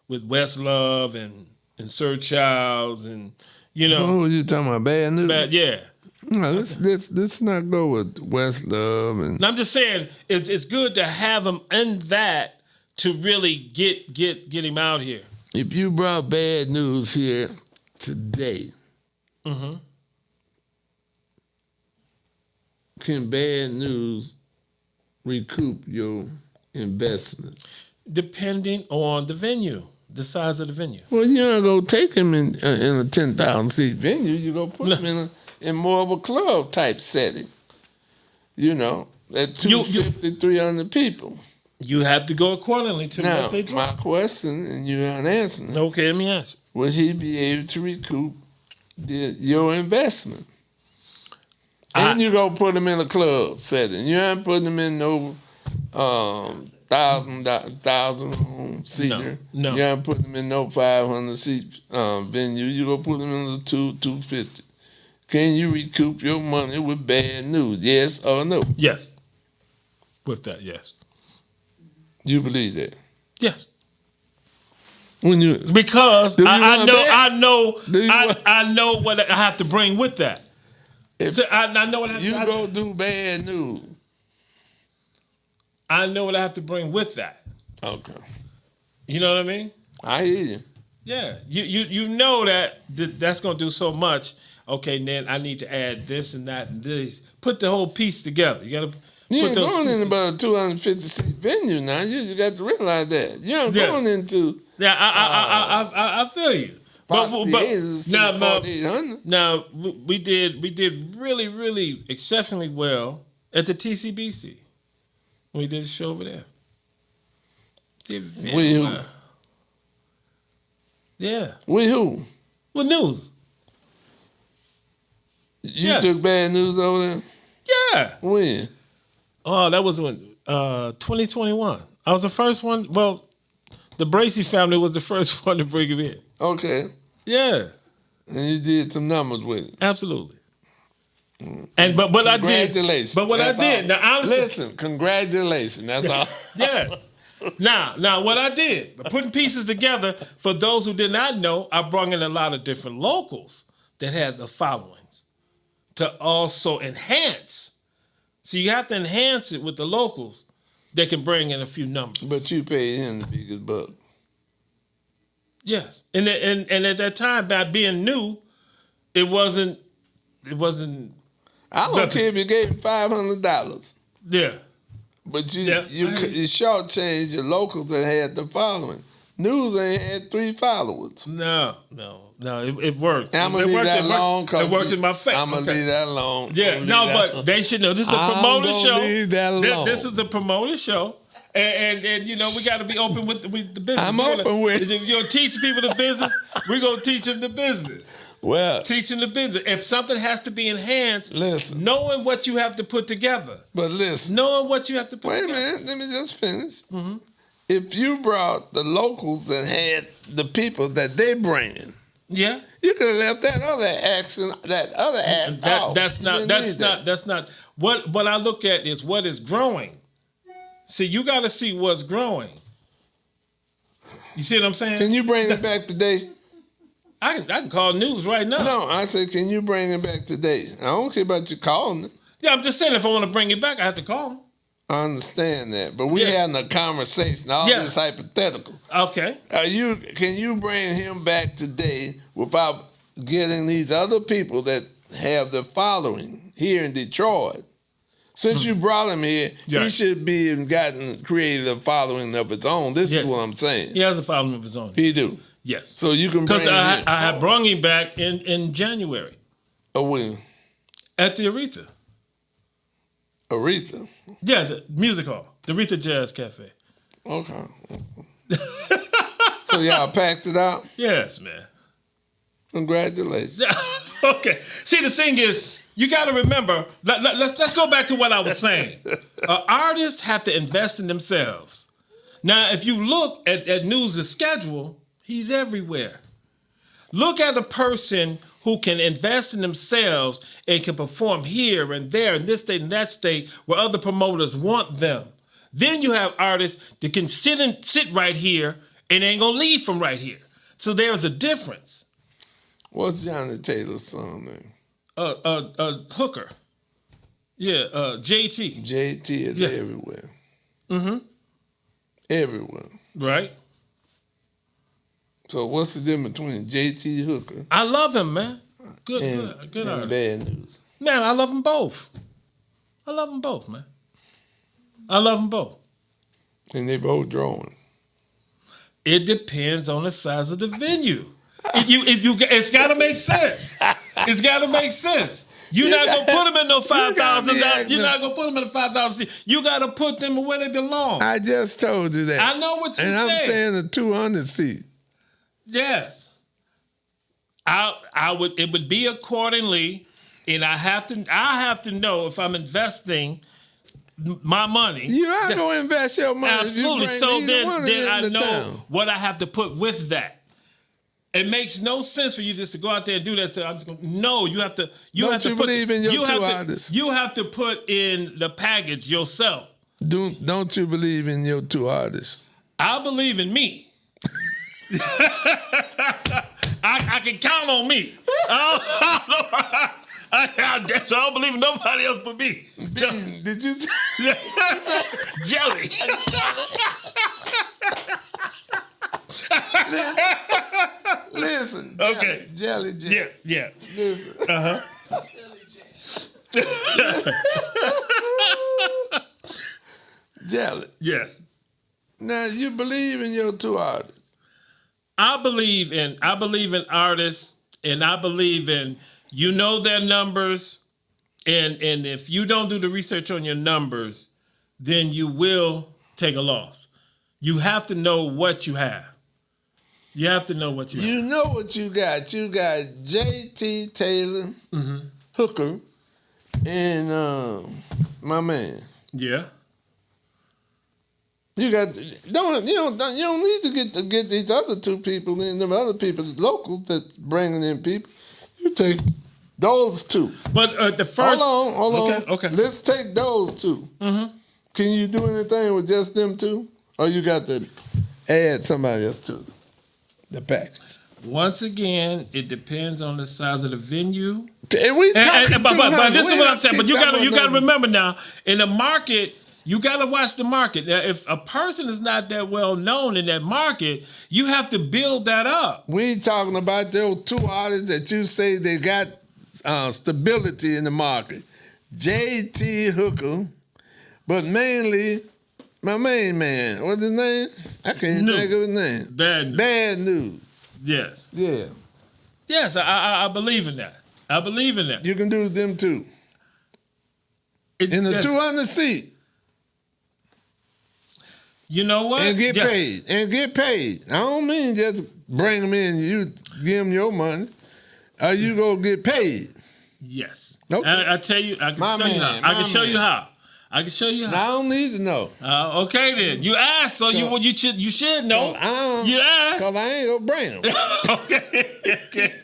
Speaker 3: Westlove and Sir Childs and
Speaker 4: Oh, you talking about Bad News?
Speaker 3: Yeah.
Speaker 4: No, let's not go with Westlove and.
Speaker 3: I'm just saying it's good to have him in that to really get him out here.
Speaker 4: If you brought Bad News here today, can Bad News recoup your investment?
Speaker 3: Depending on the venue, the size of the venue.
Speaker 4: Well, you're not going to take him in a 10,000 seat venue. You're going to put him in more of a club type setting. At 250, 300 people.
Speaker 3: You have to go accordingly to
Speaker 4: now,
Speaker 3: what they do.
Speaker 4: My question, and you're not answering.
Speaker 3: Okay, let me answer.
Speaker 4: Would he be able to recoup your investment? And you go put him in a club setting. You ain't putting him in no 1,000 room seater.
Speaker 3: No.
Speaker 4: You ain't putting him in no 500 seat venue. You go put him in the 250. Can you recoup your money with Bad News? Yes or no?
Speaker 3: Yes. With that, yes.
Speaker 4: You believe that?
Speaker 3: Yes.
Speaker 4: Because
Speaker 3: I know what I have to bring with that. I know what I have
Speaker 4: you go do Bad News.
Speaker 3: I know what I have to bring with that.
Speaker 4: Okay.
Speaker 3: You know what I mean?
Speaker 4: I hear you.
Speaker 3: Yeah. You know that's gonna do so much. Okay, then I need to add this and that and this. Put the whole piece together. You gotta.
Speaker 4: You ain't going in about a 250 seat venue now. You got to realize that. You ain't going into.
Speaker 3: Yeah, I feel you. But now we did really, really exceptionally well at the TCBC. We did a show over there. Did very well. Yeah.
Speaker 4: With who?
Speaker 3: With News.
Speaker 4: You took Bad News over there?
Speaker 3: Yeah.
Speaker 4: When?
Speaker 3: Oh, that was when 2021. I was the first one. Well, the Bracey family was the first one to bring him in.
Speaker 4: Okay.
Speaker 3: Yeah.
Speaker 4: And you did some numbers with it.
Speaker 3: Absolutely. And but what I did.
Speaker 4: Congratulations.
Speaker 3: But what I did. Now honestly,
Speaker 4: listen, congratulations. That's all.
Speaker 3: Yes. Now what I did, putting pieces together, for those who did not know, I brought in a lot of different locals that had the followings to also enhance. So you have to enhance it with the locals that can bring in a few numbers.
Speaker 4: But you paid him the biggest buck.
Speaker 3: Yes, and at that time, by being new, it wasn't.
Speaker 4: I don't care if you gave him $500.
Speaker 3: Yeah.
Speaker 4: But you shortchanged your locals that had the following. News ain't had 3 followers.
Speaker 3: No. It worked.
Speaker 4: I'm gonna leave that alone.
Speaker 3: It worked in my favor.
Speaker 4: I'm gonna leave that alone.
Speaker 3: Yeah, but they should know this is a promoter show.
Speaker 4: Leave that alone.
Speaker 3: This is a promoter show. And we got to be open with the business.
Speaker 4: I'm open with.
Speaker 3: If you're teaching people the business, we're gonna teach them the business.
Speaker 4: Well,
Speaker 3: Teaching the business. If something has to be enhanced,
Speaker 4: listen.
Speaker 3: Knowing what you have to put together.
Speaker 4: But listen.
Speaker 3: Knowing what you have to put together.
Speaker 4: Wait a minute. Let me just finish. Mm-hmm. If you brought the locals that had the people that they bring,
Speaker 3: yeah,
Speaker 4: you could have left that other act off.
Speaker 3: That's not. What I look at is what is growing. See, you got to see what's growing. You see what I'm saying?
Speaker 4: Can you bring it back today?
Speaker 3: I can call news right now.
Speaker 4: No, I said, can you bring it back today? I don't care about you calling it.
Speaker 3: Yeah, I'm just saying if I want to bring it back, I have to call them.
Speaker 4: I understand that, but we're having a conversation. All this hypothetical.
Speaker 3: Okay.
Speaker 4: Can you bring him back today without getting these other people that have the following here in Detroit? Since you brought him here, he should be created a following of his own. This is what I'm saying.
Speaker 3: He has a following of his own.
Speaker 4: He do.
Speaker 3: Yes.
Speaker 4: So you can bring him here.
Speaker 3: I had brought him back in January.
Speaker 4: Oh, when? At
Speaker 3: the Aretha.
Speaker 4: Aretha?
Speaker 3: Yeah, the music hall. The Aretha Jazz Cafe.
Speaker 4: Okay. So y'all packed it out?
Speaker 3: Yes, man.
Speaker 4: Congratulations.
Speaker 3: Okay. See, the thing is, you got to remember, let's go back to what I was saying. Artists have to invest in themselves. Now, if you look at News' schedule, he's everywhere. Look at a person who can invest in themselves and can perform here and there in this state and that state where other promoters want them. Then you have artists that can sit right here and ain't gonna leave from right here. So there's a difference.
Speaker 4: What's Johnny Taylor's song name?
Speaker 3: Hooker. Yeah, JT.
Speaker 4: JT is everywhere. Mm-hmm. Everywhere.
Speaker 3: Right.
Speaker 4: So what's the difference between JT Hooker?
Speaker 3: I love him, man. Good artist.
Speaker 4: Bad News.
Speaker 3: Man, I love them both. Man. I love them both.
Speaker 4: And they both drawing.
Speaker 3: It depends on the size of the venue. It's got to make sense. It's got to make sense. You're not going to put them in no 5,000. You're not going to put them in a 5,000 seat. You got to put them where they belong.
Speaker 4: I just told you that.
Speaker 3: I know what you said.
Speaker 4: And I'm saying the 200 seat.
Speaker 3: Yes. It would be accordingly, and I have to know if I'm investing my money.
Speaker 4: You are going to invest your money.
Speaker 3: Absolutely. So then I know what I have to put with that. It makes no sense for you just to go out there and do that. So I'm just going. No, you have to.
Speaker 4: Don't you believe in your two artists?
Speaker 3: You have to put in the package yourself.
Speaker 4: Don't you believe in your two artists?
Speaker 3: I believe in me. I can count on me. I don't believe in nobody else but me.
Speaker 4: Did you say
Speaker 3: Jelly?
Speaker 4: Listen.
Speaker 3: Okay.
Speaker 4: Jelly.
Speaker 3: Yeah.
Speaker 4: Listen. Jelly.
Speaker 3: Yes.
Speaker 4: Now you believe in your two artists.
Speaker 3: I believe in artists, and I believe in their numbers, and if you don't do the research on your numbers, then you will take a loss. You have to know what you have. You have to know what you have.
Speaker 4: You know what you got. You got J.T. Taylor, Hooker, and my man.
Speaker 3: Yeah.
Speaker 4: You don't need to get these other two people and them other people, the locals that's bringing in people. You take those two.
Speaker 3: But the first.
Speaker 4: Hold on.
Speaker 3: Okay.
Speaker 4: Let's take those 2 Mm-hmm. Can you do anything with just them two, or you got to add somebody else to the package?
Speaker 3: Once again, it depends on the size of the venue.
Speaker 4: But this
Speaker 3: is what I'm saying. But you got to remember now, in the market, You got to watch the market. Now, if a person is not that well known in that market, you have to build that up.
Speaker 4: We talking about those two artists that you say they got stability in the market. J.T. Hooker, but mainly my main man. What's his name? I can't think of his name. Bad News.
Speaker 3: Yes.
Speaker 4: Yeah.
Speaker 3: Yes, I believe in that. I believe in that.
Speaker 4: You can do them too. In the 200 seat.
Speaker 3: You know what?
Speaker 4: And get paid. And get paid. I don't mean just bring them in and you give them your money. You go get paid.
Speaker 3: Yes.
Speaker 4: Nope.
Speaker 3: I tell you, I can show you how. I can show you how. I can show you how.
Speaker 4: I don't need to know.
Speaker 3: Okay then. You asked, so you should know. You asked.
Speaker 4: Because I ain't gonna bring them.
Speaker 3: Okay.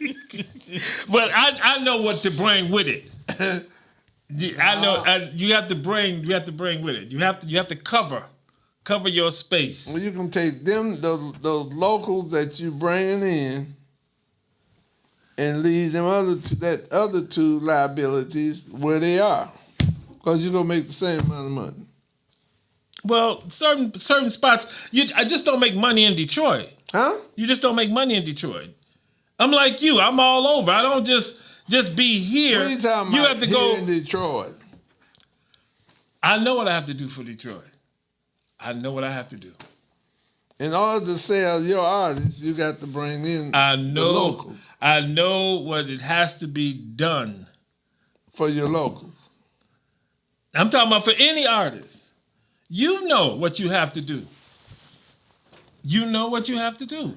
Speaker 3: But I know what to bring with it. I know you have to bring with it. You have to cover your space.
Speaker 4: Well, you can take them those locals that you bringing in and leave them other two liabilities where they are. Because you're gonna make the same amount of money.
Speaker 3: Well, certain spots, I just don't make money in Detroit.
Speaker 4: Huh?
Speaker 3: You just don't make money in Detroit. I'm like you. I'm all over. I don't just be here.
Speaker 4: What are you talking about?
Speaker 3: You have to go
Speaker 4: in Detroit.
Speaker 3: I know what I have to do for Detroit. I know what I have to do.
Speaker 4: In order to sell your artists, you got to bring in the locals.
Speaker 3: I know what it has to be done.
Speaker 4: For your locals.
Speaker 3: I'm talking about for any artist. You know what you have to do. You know what you have to do.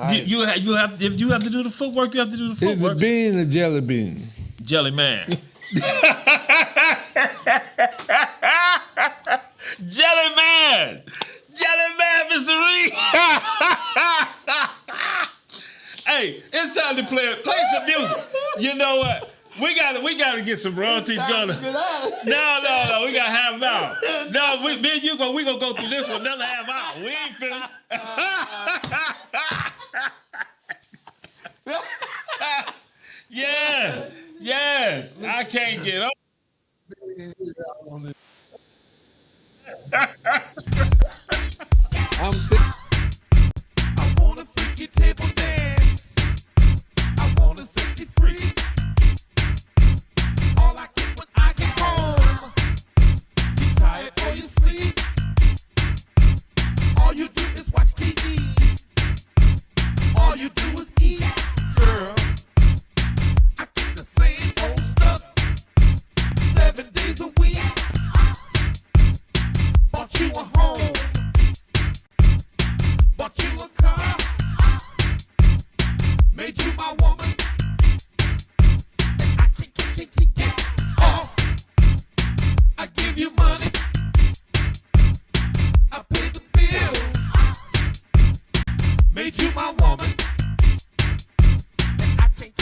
Speaker 3: You have if you have to do the footwork, you have to do the footwork.
Speaker 4: Is it bean or jelly bean?
Speaker 3: Jellyman. Jellyman, Mr. Reed. Hey, it's time to play some music. You know what? We gotta get some royalties going. No, we gotta have them out. No, me and you we gonna go through this one another half hour. We ain't finished. Yeah, yes, I can't get up.
Speaker 7: I want a freaky table dance. I want a sexy freak. All I get when I get home. You tired or you sleep. All you do is watch TV. All you do is eat. Girl, I get the same old stuff 7 days a week. Bought you a home. Bought you a car. Made you my woman. And I can't get off. I give you money. I pay the bills. Made you my woman. And I can't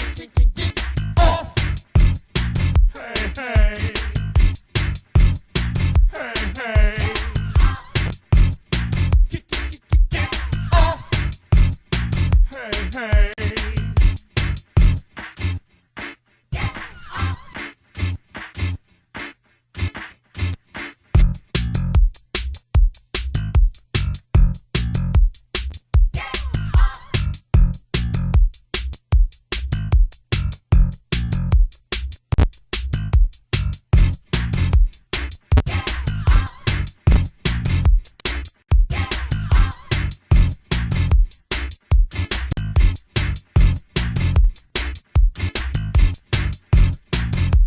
Speaker 7: get off. Hey, hey. Hey, hey. Get off. Hey, hey.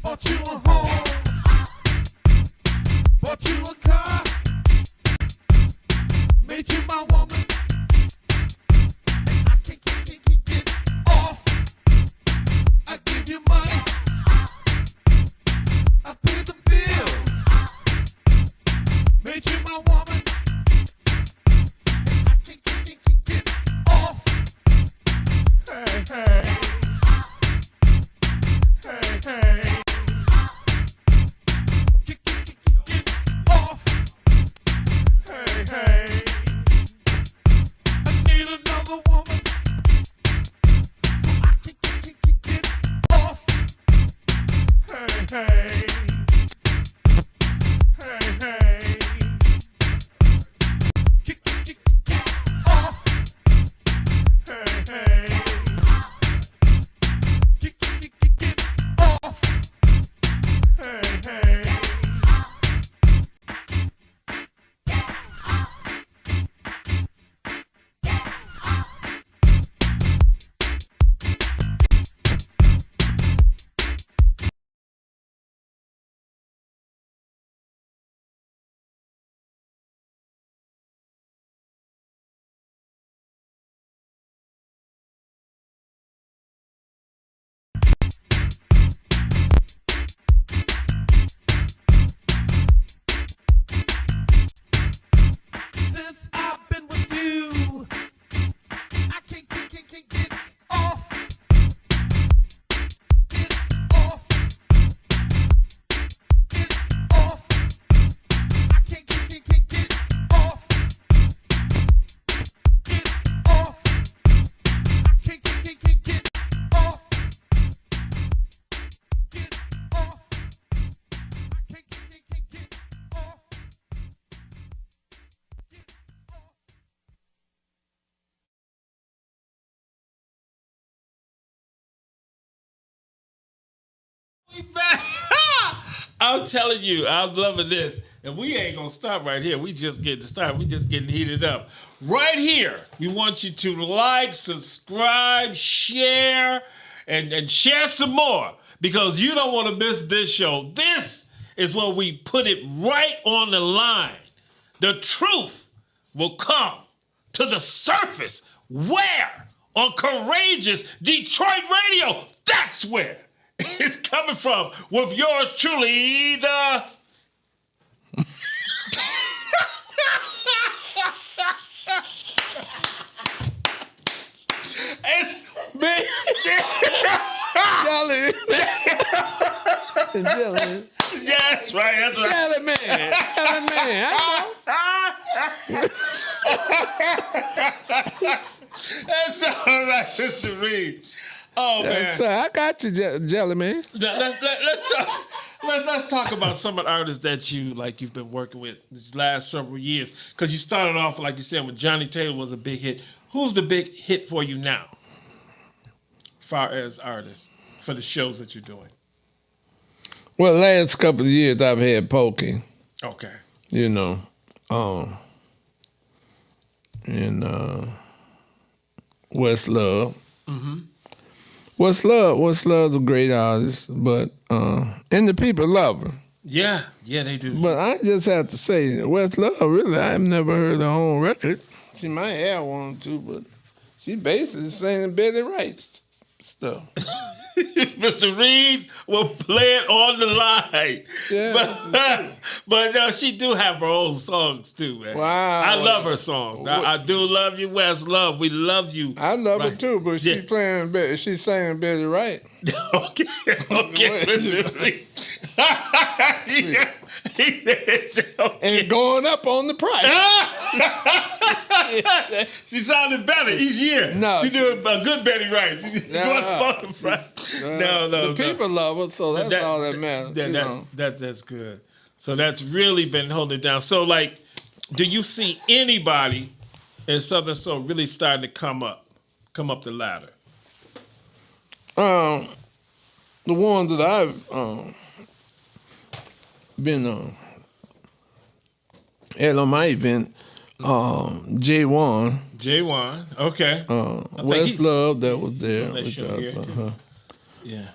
Speaker 7: Bought you a home. Bought you a car. Made you my woman. And I can't get off. I give you money. I pay the bills. Made you my woman. And I can't get off. Hey, hey. Hey, hey. Get off. Hey, hey. I need another woman. So I can get off. Hey, hey.
Speaker 3: I'm telling you, I'm loving this. And we ain't going to stop right here. We just getting started. We just getting heated up. Right here, we want you to like, subscribe, share, and share some more because you don't want to miss this show. This is where we put it right on the line. The truth will come to the surface. Where? On courageous Detroit radio. That's where it's coming from with yours truly, the... It's me.
Speaker 4: Jelly. Jelly.
Speaker 3: Yeah, that's right. That's right.
Speaker 4: Jellyman. Jellyman.
Speaker 3: That's all right, Mr. Reed. Oh man,
Speaker 4: So I got you, Jellyman.
Speaker 3: Let's talk about some of the artists that you've been working with these last several years. Because you started off, like you said, with Johnny Taylor was a big hit. Who's the big hit for you now, as far as artists, for the shows that you're doing?
Speaker 4: Well, last couple of years I've had Pokey,
Speaker 3: Okay.
Speaker 4: you know, and Westlove. Mm-hmm. Westlove's a great artist, but and the people love her.
Speaker 3: Yeah, they do.
Speaker 4: But I just have to say, Westlove, really, I've never heard her own record. She might have one or two, but she basically singing Betty Wright stuff.
Speaker 3: Mr. Reed will play it on the line.
Speaker 4: Yeah,
Speaker 3: but no, she do have her own songs too, man.
Speaker 4: Wow.
Speaker 3: I love her songs. I do love you, Westlove. We love you.
Speaker 4: I love
Speaker 3: right.
Speaker 4: it too, but
Speaker 3: Yeah.
Speaker 4: she's playing Betty. She's singing Betty Wright.
Speaker 3: okay, Mr. Reed. Yeah.
Speaker 4: And going up on the price.
Speaker 3: She sounded better each year.
Speaker 4: No.
Speaker 3: She doing a good Betty Wright. She's going up on the price. No.
Speaker 4: The people love her, so that's all that matters.
Speaker 3: That's good. So that's really been holding it down. So, like, do you see anybody in Southern Soul really starting to come up the ladder?
Speaker 4: The ones that I've been at on my event, J1.
Speaker 3: J1, okay.
Speaker 4: Westlove that was there.
Speaker 3: On that show here, too. Yeah.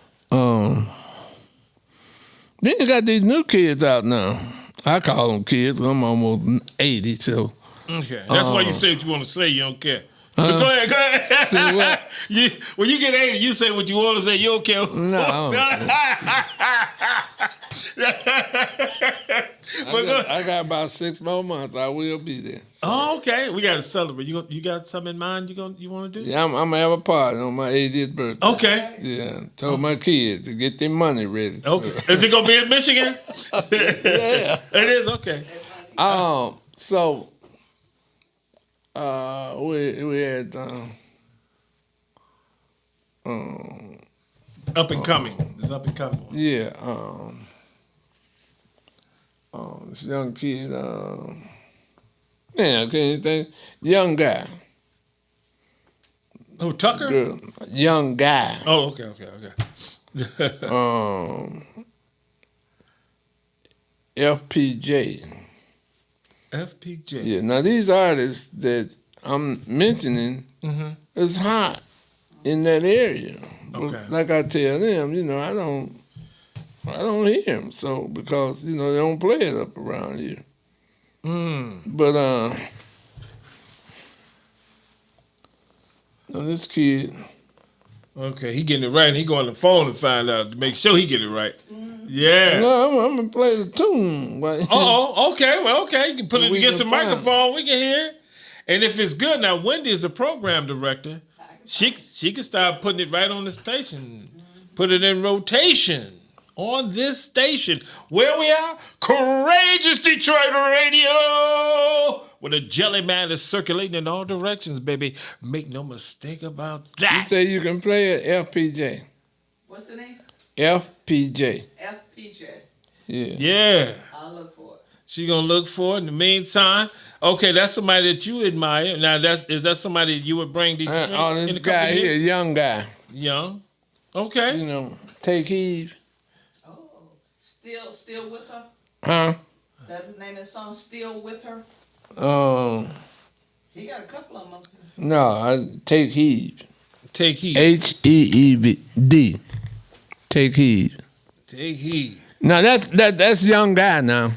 Speaker 4: Then you got these new kids out now. I call them kids. I'm almost 80, so.
Speaker 3: Okay. That's why you say what you want to say. You don't care. But go ahead.
Speaker 4: See what?
Speaker 3: When you get 80, you say what you want to say. You don't care.
Speaker 4: No. I got about 6 more months. I will be there. So.
Speaker 3: Oh, okay. We got to celebrate. You got something in mind you want to do?
Speaker 4: Yeah, I'm gonna have a party on my 80th birthday.
Speaker 3: Okay.
Speaker 4: Yeah, told my kids to get their money ready.
Speaker 3: Okay. Is it gonna be in Michigan?
Speaker 4: Yeah.
Speaker 3: It is, okay.
Speaker 4: So we had
Speaker 3: Up and coming. It's up and coming.
Speaker 4: yeah, this young kid, can't you think? Young guy.
Speaker 3: Oh, Tucker?
Speaker 4: Girl, young guy.
Speaker 3: Oh, okay.
Speaker 4: FPJ.
Speaker 3: FPJ.
Speaker 4: Yeah, now these artists that I'm mentioning is hot in that area.
Speaker 3: Okay.
Speaker 4: Like I tell them, I don't hear them, so because they don't play it up around here. But this kid.
Speaker 3: Okay, he getting it right. And he go on the phone to find out to make sure he get it right. Yeah.
Speaker 4: No, I'm gonna play the tune.
Speaker 3: Okay. Well, okay. You can put it
Speaker 4: We
Speaker 3: against the
Speaker 4: can find
Speaker 3: microphone. We can hear it. And if it's good, now Wendy is the program director. She can start putting it right on the station. Put it in rotation on this station. Where we are? Courageous Detroit Radio. Where the Jellyman is circulating in all directions, baby. Make no mistake about
Speaker 4: You
Speaker 3: that.
Speaker 4: say you can play it, FPJ.
Speaker 5: What's the name?
Speaker 4: FPJ.
Speaker 5: FPJ.
Speaker 3: Yeah.
Speaker 5: I'll look for it.
Speaker 3: She gonna look for it. In the meantime, okay, that's somebody that you admire. Now, is that somebody you would bring these in
Speaker 4: This
Speaker 3: a
Speaker 4: guy
Speaker 3: couple
Speaker 4: here,
Speaker 3: years?
Speaker 4: young guy.
Speaker 3: Young. Okay.
Speaker 4: Take heed.
Speaker 5: Oh, Still with her.
Speaker 4: Huh?
Speaker 5: That's the name of the song. Still with her. He got a couple of them.
Speaker 4: No, I take heed.
Speaker 3: Take heed.
Speaker 4: HEED. Take heed.
Speaker 3: Take heed.
Speaker 4: Now that's young guy now.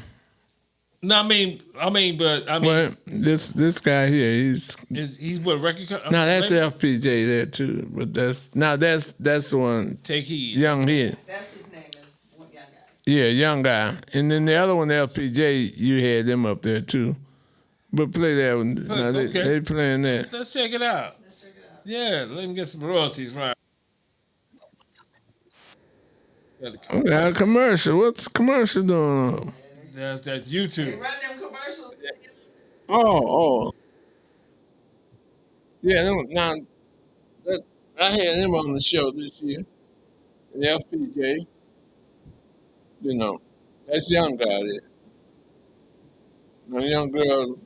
Speaker 3: No, I mean,
Speaker 4: Well, this guy here, he's
Speaker 3: what record?
Speaker 4: no, that's FPJ there too. But that's the one.
Speaker 3: Take heed.
Speaker 4: Young here.
Speaker 5: That's his name. Is one young guy.
Speaker 4: Yeah, young guy. And then the other one, LPJ, you had them up there too. But play that one. No, they playing that.
Speaker 3: Let's check it out. Yeah, let me get some royalties right.
Speaker 4: We got a commercial. What's the commercial doing?
Speaker 3: That's YouTube.
Speaker 5: Run them commercials.
Speaker 4: Oh. Yeah, I had him on the show this year. The FPJ. You know, that's young guy there. The young girl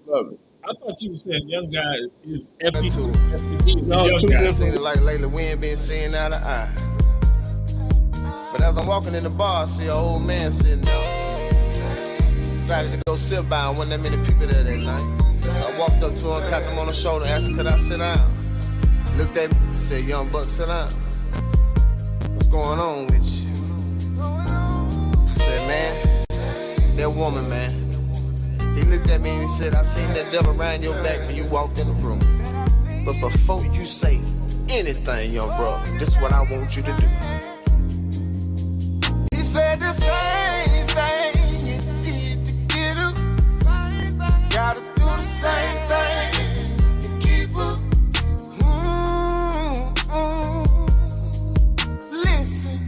Speaker 4: love it.
Speaker 3: I thought you were saying young guy is FPG.
Speaker 4: No,
Speaker 3: Young
Speaker 4: two
Speaker 3: guy.
Speaker 4: different.
Speaker 8: Seen it like lately, we ain't been seeing eye to eye. But as I'm walking in the bar, I see an old man sitting there. Decided to go sit by him, wasn't that many people there that night. So I walked up to him, tapped him on the shoulder, asked him, could I sit down? Looked at me, said, young buck, sit down. What's going on with you? I said, man, that woman, man. He looked at me and he said, I seen that devil around your back when you walked in the room. But before you say anything, young bro, this is what I want you to do. He said the same thing you did to get her. Gotta do the same thing to keep her. Listen,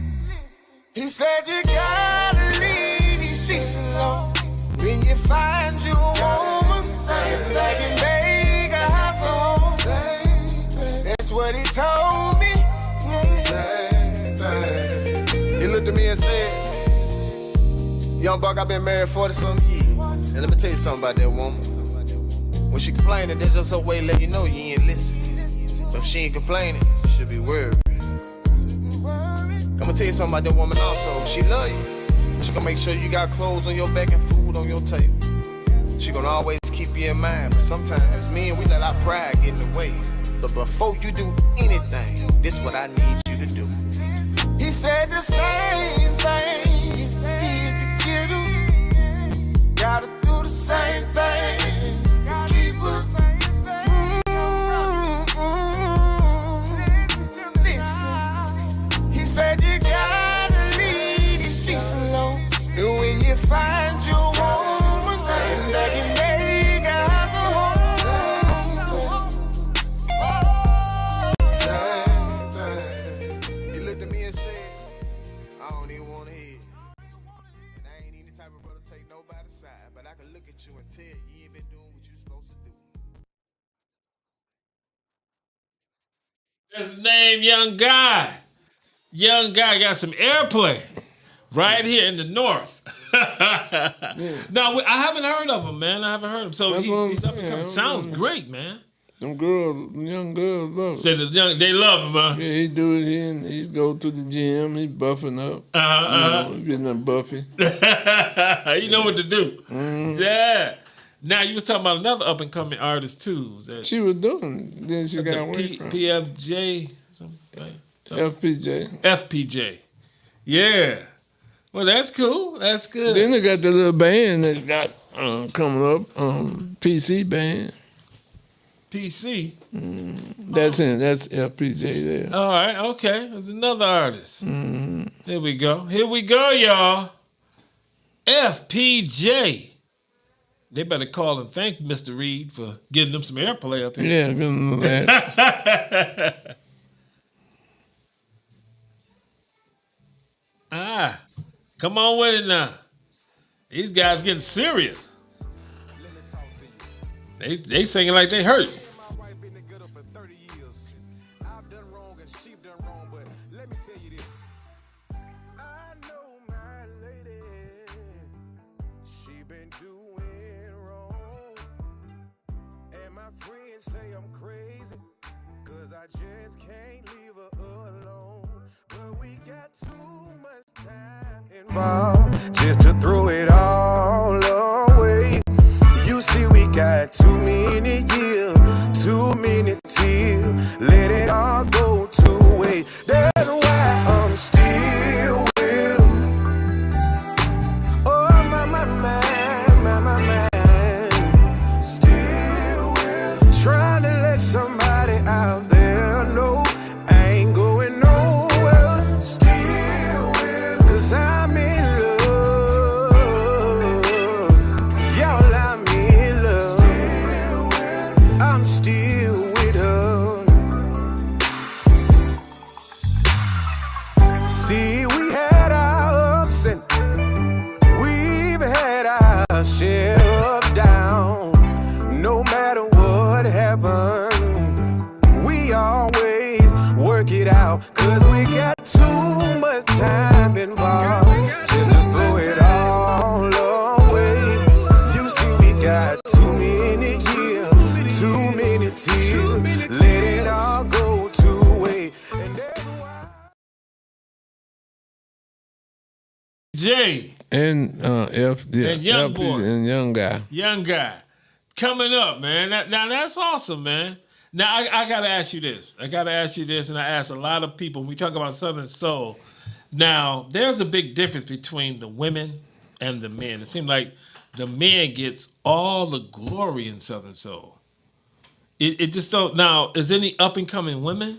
Speaker 8: he said you gotta leave these streets alone. When you find your woman, back and make a house of home. That's what he told me. He looked at me and said, young buck, I've been married 40-some years. And let me tell you something about that woman. When she complaining, that's just her way to let you know you ain't listening. But if she ain't complaining, you should be worried. I'm gonna tell you something about that woman also. She love you. She gonna make sure you got clothes on your back and food on your table. She gonna always keep you in mind. But sometimes men, we let our pride get in the way. But before you do anything, this is what I need you to do. He said the same thing you did to get her. Gotta do the same thing to keep her. Listen, he said you gotta leave these streets alone. And when you find your woman, that can make a house of home. He looked at me and said, I don't even want to hear it. And I ain't any type of brother to take nobody's side, but I can look at you and tell you ain't been doing what you supposed to do.
Speaker 3: That's his name, Young Guy. Young Guy got some airplay right here in the north. No, I haven't heard of him, man. I haven't heard him. So he's up and coming. Sounds great, man.
Speaker 4: Them young girls love it.
Speaker 3: Said they love him, huh?
Speaker 4: Yeah, he do it here. He go to the gym. He buffing up. Getting a buffy.
Speaker 3: You know what to do. Mm-hmm. Yeah. Now you was talking about another up and coming artist too.
Speaker 4: She was doing. Then she got away from
Speaker 3: PFJ. Something. FPJ. Yeah. Well, that's cool. That's good.
Speaker 4: Then they got the little band that got coming up. PC band.
Speaker 3: PC.
Speaker 4: That's it. That's FPJ there.
Speaker 3: All right. Okay. There's another artist. Here we go, y'all. FPJ. They better call and thank Mr. Reed for getting them some airplay up here.
Speaker 4: Yeah, give them that.
Speaker 3: Come on with it now. These guys getting serious. They singing like they hurt.
Speaker 8: Just to throw it all away. You see, we got too many years, too many tears. Let it all go to waste. That's why I'm still with 'em. Oh, my mind. Still with 'em. Trying to let somebody out there know I ain't going nowhere. Still with 'em. 'Cause I'm in love. Y'all, I'm in love. Still with 'em. I'm still with her. See, we had our ups and we've had our share of down. No matter what happened, we always work it out. 'Cause we got too much time involved. Just to throw it all away. You see, we got too many years, too many tears. Let it all go to waste. And that's why.
Speaker 3: Jay,
Speaker 4: And
Speaker 3: And young
Speaker 4: LP
Speaker 3: boy.
Speaker 4: and young guy.
Speaker 3: young guy, coming up, man. Now that's awesome, man. Now I gotta ask you this. And I ask a lot of people when we talk about Southern Soul. Now there's a big difference between the women and the men. It seems like the men gets all the glory in Southern Soul. It just don't. Now, is any up and coming women?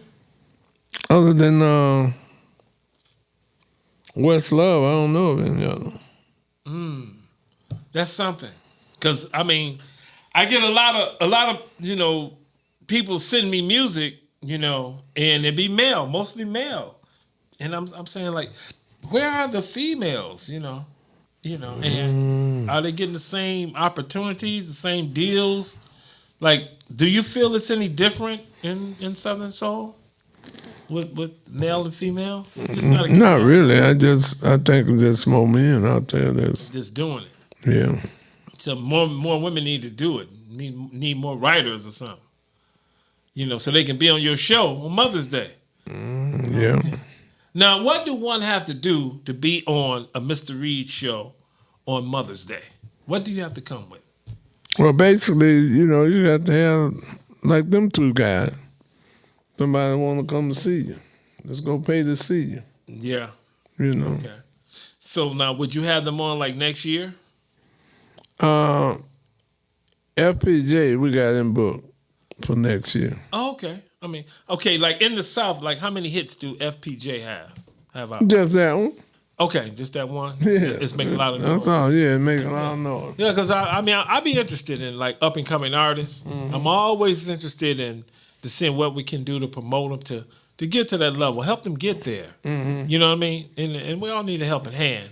Speaker 4: Other than West Love, I don't know of any other.
Speaker 3: That's something. Cause I mean, I get a lot of people send me music, and it be male, mostly male. And I'm saying, like, where are the females, and are they getting the same opportunities, the same deals? Like, do you feel it's any different in Southern Soul with male and female? Just
Speaker 4: Not really. I think it's just more men out there that's
Speaker 3: just doing it.
Speaker 4: yeah.
Speaker 3: So more women need to do it. Need more writers or something. So they can be on your show on Mother's Day.
Speaker 4: Yeah.
Speaker 3: Now, what do one have to do to be on a Mr. Reed show on Mother's Day? What do you have to come with?
Speaker 4: Well, basically, you got to have like them two guys. Somebody want to come to see you. Let's go pay to see you.
Speaker 3: Yeah.
Speaker 4: Okay.
Speaker 3: So now, would you have them on like next year?
Speaker 4: FPJ, we got him booked for next year.
Speaker 3: Oh, okay. I mean, okay, like in the South, like how many hits do FPJ have out?
Speaker 4: Just that one.
Speaker 3: Okay, just that one?
Speaker 4: Yeah.
Speaker 3: It's making a lot of noise.
Speaker 4: That's all. Yeah, making a lot of noise.
Speaker 3: Yeah, because I'd be interested in like up and coming artists.
Speaker 4: Mm-hmm.
Speaker 3: I'm always interested in to seeing what we can do to promote them to get to that level, help them get there.
Speaker 4: Mm-hmm.
Speaker 3: You know what I mean? And we all need a helping hand.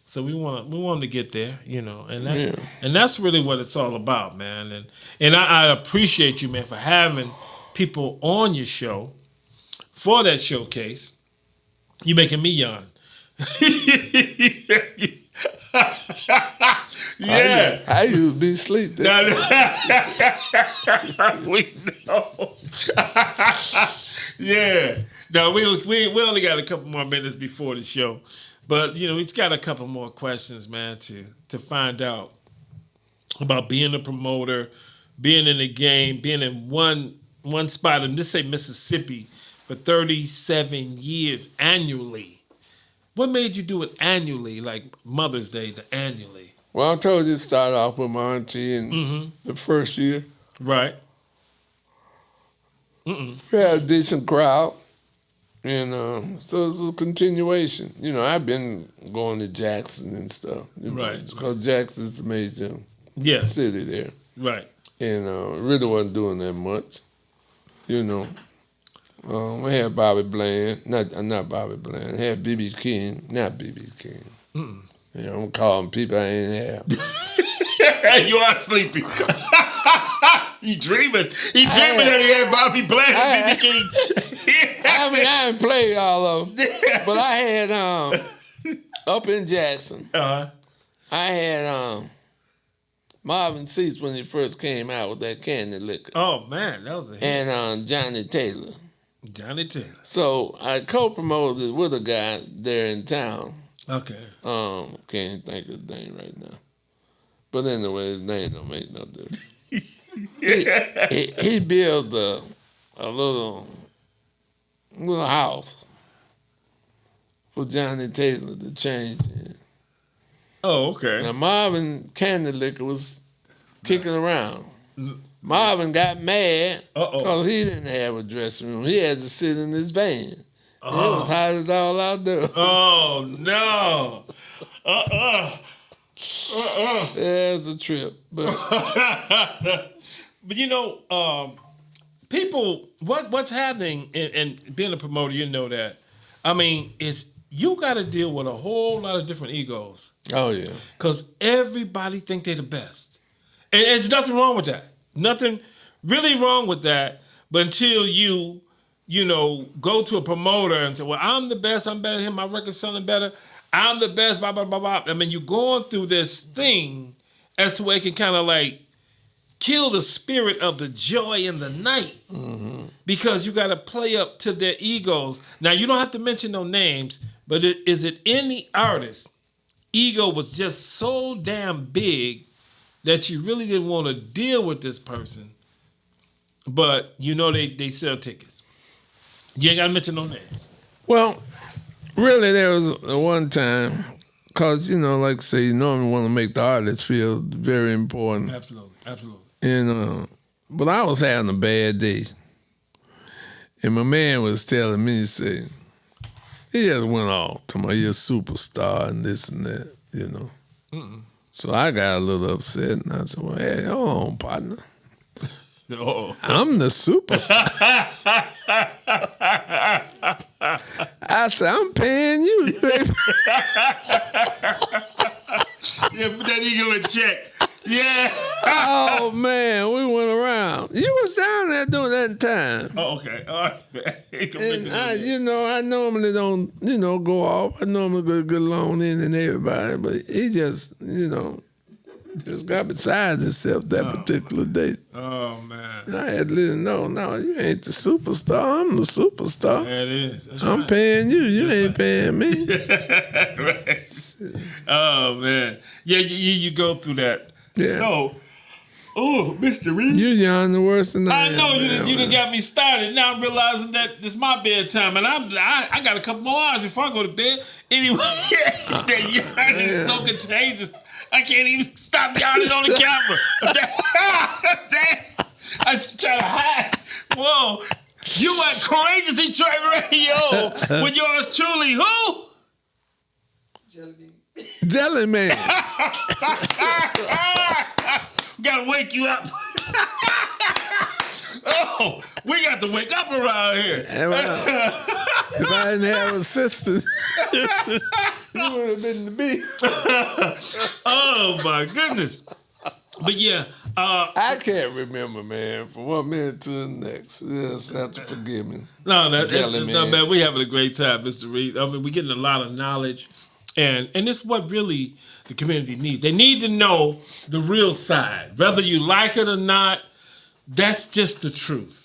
Speaker 3: So we want them to get there. And that's really what it's all about, man. And I appreciate you, man, for having people on your show for that showcase. You're making me yawn. Yeah.
Speaker 4: I used to be asleep.
Speaker 3: We know. Yeah. Now we only got a couple more minutes before the show, but we've got a couple more questions, man, to find out about being a promoter, being in the game, being in one spot in, just say Mississippi, for 37 years annually. What made you do it annually, like Mother's Day, annually?
Speaker 4: Well, I told you to start off with my auntie in the first year.
Speaker 3: Right.
Speaker 4: We had a decent crowd. And so it was a continuation. I've been going to Jackson and stuff.
Speaker 3: Right.
Speaker 4: Because Jackson's a major
Speaker 3: Yes.
Speaker 4: city there.
Speaker 3: Right.
Speaker 4: And really wasn't doing that much. We had Bobby Bland, not Bobby Bland. Had B.B. King, not B.B. King. I'm calling people I ain't have.
Speaker 3: You are sleepy. He dreaming. He dreaming that he had Bobby Bland and B.B. King.
Speaker 4: I didn't play all of them, but I had up in Jackson.
Speaker 3: Uh-huh.
Speaker 4: I had Marvin Cease when he first came out with that candy liquor.
Speaker 3: Oh man, that was a hit.
Speaker 4: And Johnny Taylor.
Speaker 3: Johnny Taylor.
Speaker 4: So I co-promoted with a guy there in town.
Speaker 3: Okay.
Speaker 4: Can't think of his name right now. But anyway, his name don't make no difference. he built a little house for Johnny Taylor to change in.
Speaker 3: Oh, okay.
Speaker 4: Now Marvin Candy Liquor was kicking around. Marvin got mad because he didn't have a dressing room. He had to sit in his van. It was hot as all out there.
Speaker 3: Oh no.
Speaker 4: Yeah, it's a trip. But
Speaker 3: But you know, people, what's happening, and being a promoter, you know that. I mean, you got to deal with a whole lot of different egos.
Speaker 4: oh yeah.
Speaker 3: Because everybody think they're the best. And there's nothing wrong with that. Nothing really wrong with that. But until you go to a promoter and say, well, I'm the best, I'm better than him, my record's selling better, I'm the best, blah, blah, blah, blah. I mean, you're going through this thing as to where it can kind of like kill the spirit of the joy in the night.
Speaker 4: Mm-hmm.
Speaker 3: Because you got to play up to their egos. Now, you don't have to mention no names, but is it any artist ego was just so damn big that you really didn't want to deal with this person, but they sell tickets. You ain't got to mention no names.
Speaker 4: Well, really, there was one time, because, like I say, you normally want to make the artist feel very important.
Speaker 3: Absolutely.
Speaker 4: And, but I was having a bad day. And my man was telling me, he said, he just went off to me, you're a superstar and this and that,
Speaker 3: Mm-mm.
Speaker 4: So I got a little upset, and I said, well, hey, hold on, partner.
Speaker 3: Oh.
Speaker 4: I'm the superstar. I said, I'm paying you.
Speaker 3: Yeah, put that ego in check. Yeah.
Speaker 4: Oh, man, we went around. You was down there doing that time.
Speaker 3: Oh, okay. All right.
Speaker 4: And I normally don't, go off. I normally get along in and everybody, but he just, just got beside himself that particular day.
Speaker 3: Oh, man.
Speaker 4: I had to let him know, no, you ain't the superstar. I'm the superstar.
Speaker 3: That is. That's
Speaker 4: I'm
Speaker 3: right.
Speaker 4: paying you. You ain't paying me.
Speaker 3: Right. Oh, man. Yeah, you go through that.
Speaker 4: Yeah.
Speaker 3: So, Mr. Reed.
Speaker 4: You young the worse than I am.
Speaker 3: I know
Speaker 4: man.
Speaker 3: you done got me started. Now I'm realizing that it's my bedtime, and I got a couple more hours before I go to bed. Anyway, that yarn is so contagious. I can't even stop yarning on the camera. I just try to hide. Whoa, you at Courageous Detroit Radio with yours truly, who?
Speaker 4: Jellyman.
Speaker 3: Gotta wake you up. Oh, we got to wake up around here.
Speaker 4: If I didn't have assistants, you would have been the beat.
Speaker 3: Oh my goodness. But yeah,
Speaker 4: I can't remember, man, from one minute to the next. Yes, have to forgive me.
Speaker 3: no,
Speaker 4: Jellyman.
Speaker 3: man, we having a great time, Mr. Reed. I mean, we're getting a lot of knowledge, and it's what really the community needs. They need to know the real side, whether you like it or not. That's just the truth,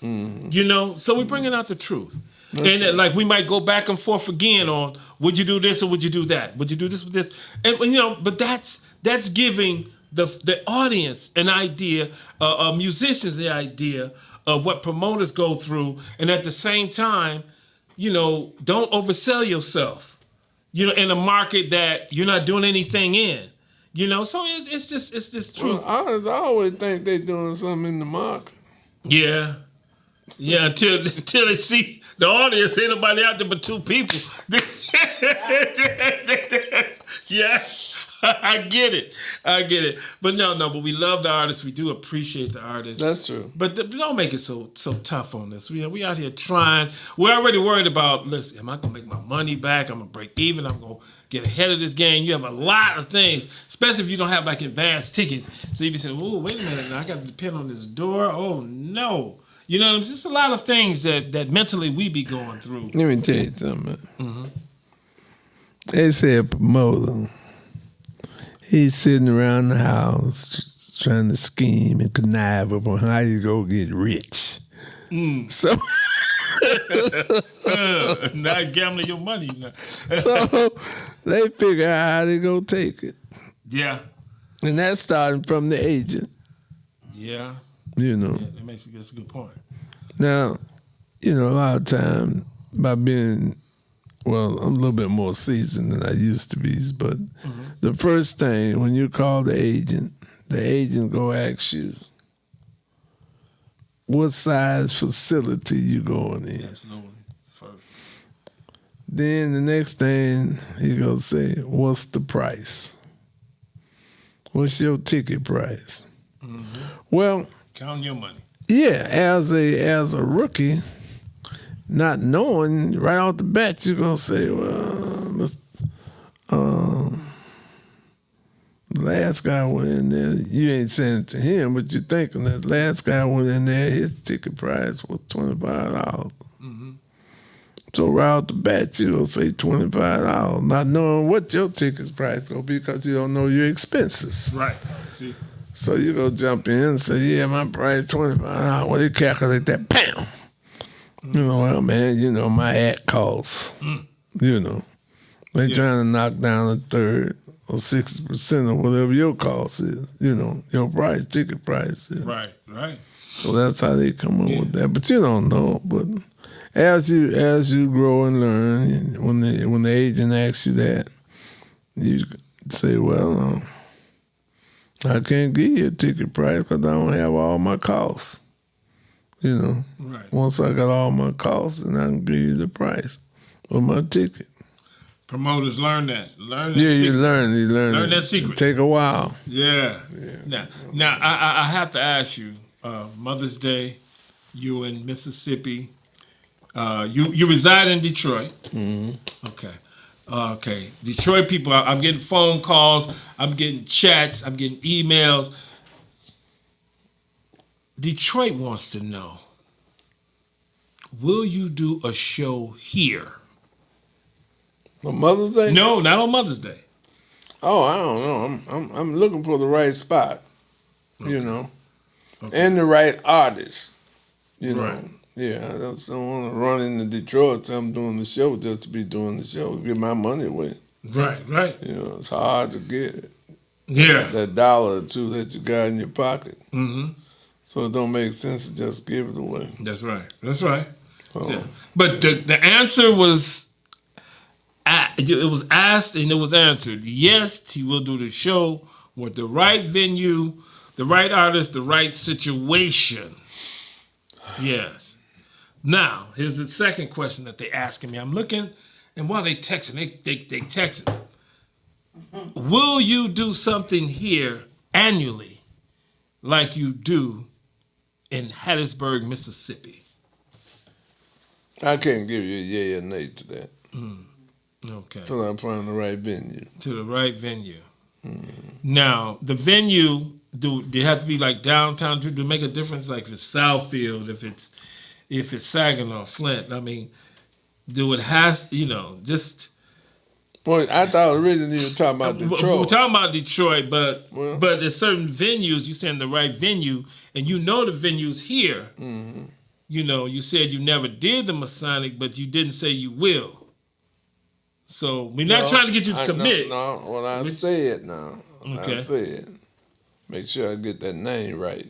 Speaker 3: So we're bringing out the truth, and like we might go back and forth again on would you do this or would you do that? Would you do this with this? And but that's giving the audience an idea, musicians the idea of what promoters go through, and at the same time, don't oversell yourself, in a market that you're not doing anything in. So it's just truth.
Speaker 4: Well, I always think they're doing something in the market.
Speaker 3: Yeah, until they see the audience, ain't nobody out there but two people. Yeah, I get it. But but we love the artists. We do appreciate the artists.
Speaker 4: That's true.
Speaker 3: But don't make it so tough on us. We out here trying. We're already worried about, listen, am I going to make my money back? I'm going to break even. I'm going to get ahead of this game. You have a lot of things, especially if you don't have like advanced tickets. So you be saying, oh, wait a minute. Now I got to depend on this door. Oh, no. You know what I'm saying? It's a lot of things that mentally we be going through.
Speaker 4: Let me tell you something. They say a promoter, he's sitting around the house trying to scheme and connive upon how you go get rich. So
Speaker 3: Not gambling your money. No.
Speaker 4: So they figure out how they gonna take it.
Speaker 3: Yeah.
Speaker 4: And that's starting from the agent,
Speaker 3: Yeah.
Speaker 4: you know.
Speaker 3: Yeah, that's a good point.
Speaker 4: Now, you know, a lot of time by being, well, I'm a little bit more seasoned than I used to be, but the first thing when you call the agent go ask you what size facility you going in.
Speaker 3: Absolutely. First.
Speaker 4: Then the next thing he gonna say, what's the price? What's your ticket price? Well,
Speaker 3: Count your money.
Speaker 4: yeah, as a rookie, not knowing right off the bat, you're gonna say, well, the last guy went in there. You ain't saying it to him, but you're thinking that last guy went in there. His ticket price was $25. So right off the bat, you gonna say $25, not knowing what your ticket price gonna be because you don't know your expenses.
Speaker 3: Right. See?
Speaker 4: So you go jump in and say, yeah, my price $25. Well, they calculate that, bam. You know, well, man, you know, my act costs. You know, they trying to knock down a third or 60% of whatever your cost is. You know, your price, ticket price is.
Speaker 3: Right.
Speaker 4: So that's how they come up with that. But you don't know. But as you grow and learn, when the agent asks you that, you say, well, I can't give you a ticket price because I don't have all my costs. You know,
Speaker 3: Right.
Speaker 4: Once I got all my costs, then I can give you the price of my ticket.
Speaker 3: Promoters learn that. Learn that.
Speaker 4: Yeah,
Speaker 3: secret.
Speaker 4: you learn
Speaker 3: Learn
Speaker 4: it.
Speaker 3: that secret.
Speaker 4: Take a while.
Speaker 3: Yeah. Now I have to ask you, Mother's Day, you in Mississippi. You reside in Detroit. Okay. Detroit people, I'm getting phone calls, I'm getting chats, I'm getting emails. Detroit wants to know, will you do a show here?
Speaker 4: For Mother's Day?
Speaker 3: No, not on Mother's Day.
Speaker 4: Oh, I don't know. I'm looking for the right spot, you know, and the right artist, you know.
Speaker 3: Right.
Speaker 4: Yeah, I just don't want to run into Detroit. So I'm doing the show just to be doing the show, get my money away.
Speaker 3: Right.
Speaker 4: You know, it's hard to get
Speaker 3: Yeah.
Speaker 4: that dollar or two that you got in your pocket.
Speaker 3: Mm-hmm.
Speaker 4: So it don't make sense to just give it away.
Speaker 3: That's right.
Speaker 4: Oh.
Speaker 3: Yeah. But the answer was, it was asked and it was answered. Yes, he will do the show with the right venue, the right artist, the right situation. Yes. Now, here's the second question that they asking me. I'm looking, and while they texting, they texting. Will you do something here annually like you do in Hattiesburg, Mississippi?
Speaker 4: I can't give you a yay or nay to that.
Speaker 3: Okay.
Speaker 4: Till I find the right venue.
Speaker 3: To the right venue. Now, the venue, do they have to be like downtown to make a difference? Like if it's Southfield, if it's Saginaw, Flint. I mean, do it has, just.
Speaker 4: Well, I thought originally you were talking about Detroit.
Speaker 3: We're talking about Detroit, but
Speaker 4: Well.
Speaker 3: there's certain venues, you saying the right venue, and you know the venues here.
Speaker 4: Mm-hmm.
Speaker 3: You said you never did the Masonic, but you didn't say you will. So we're not trying to get you to commit.
Speaker 4: No, well, I say it now.
Speaker 3: Okay.
Speaker 4: I say it. Make sure I get that name right.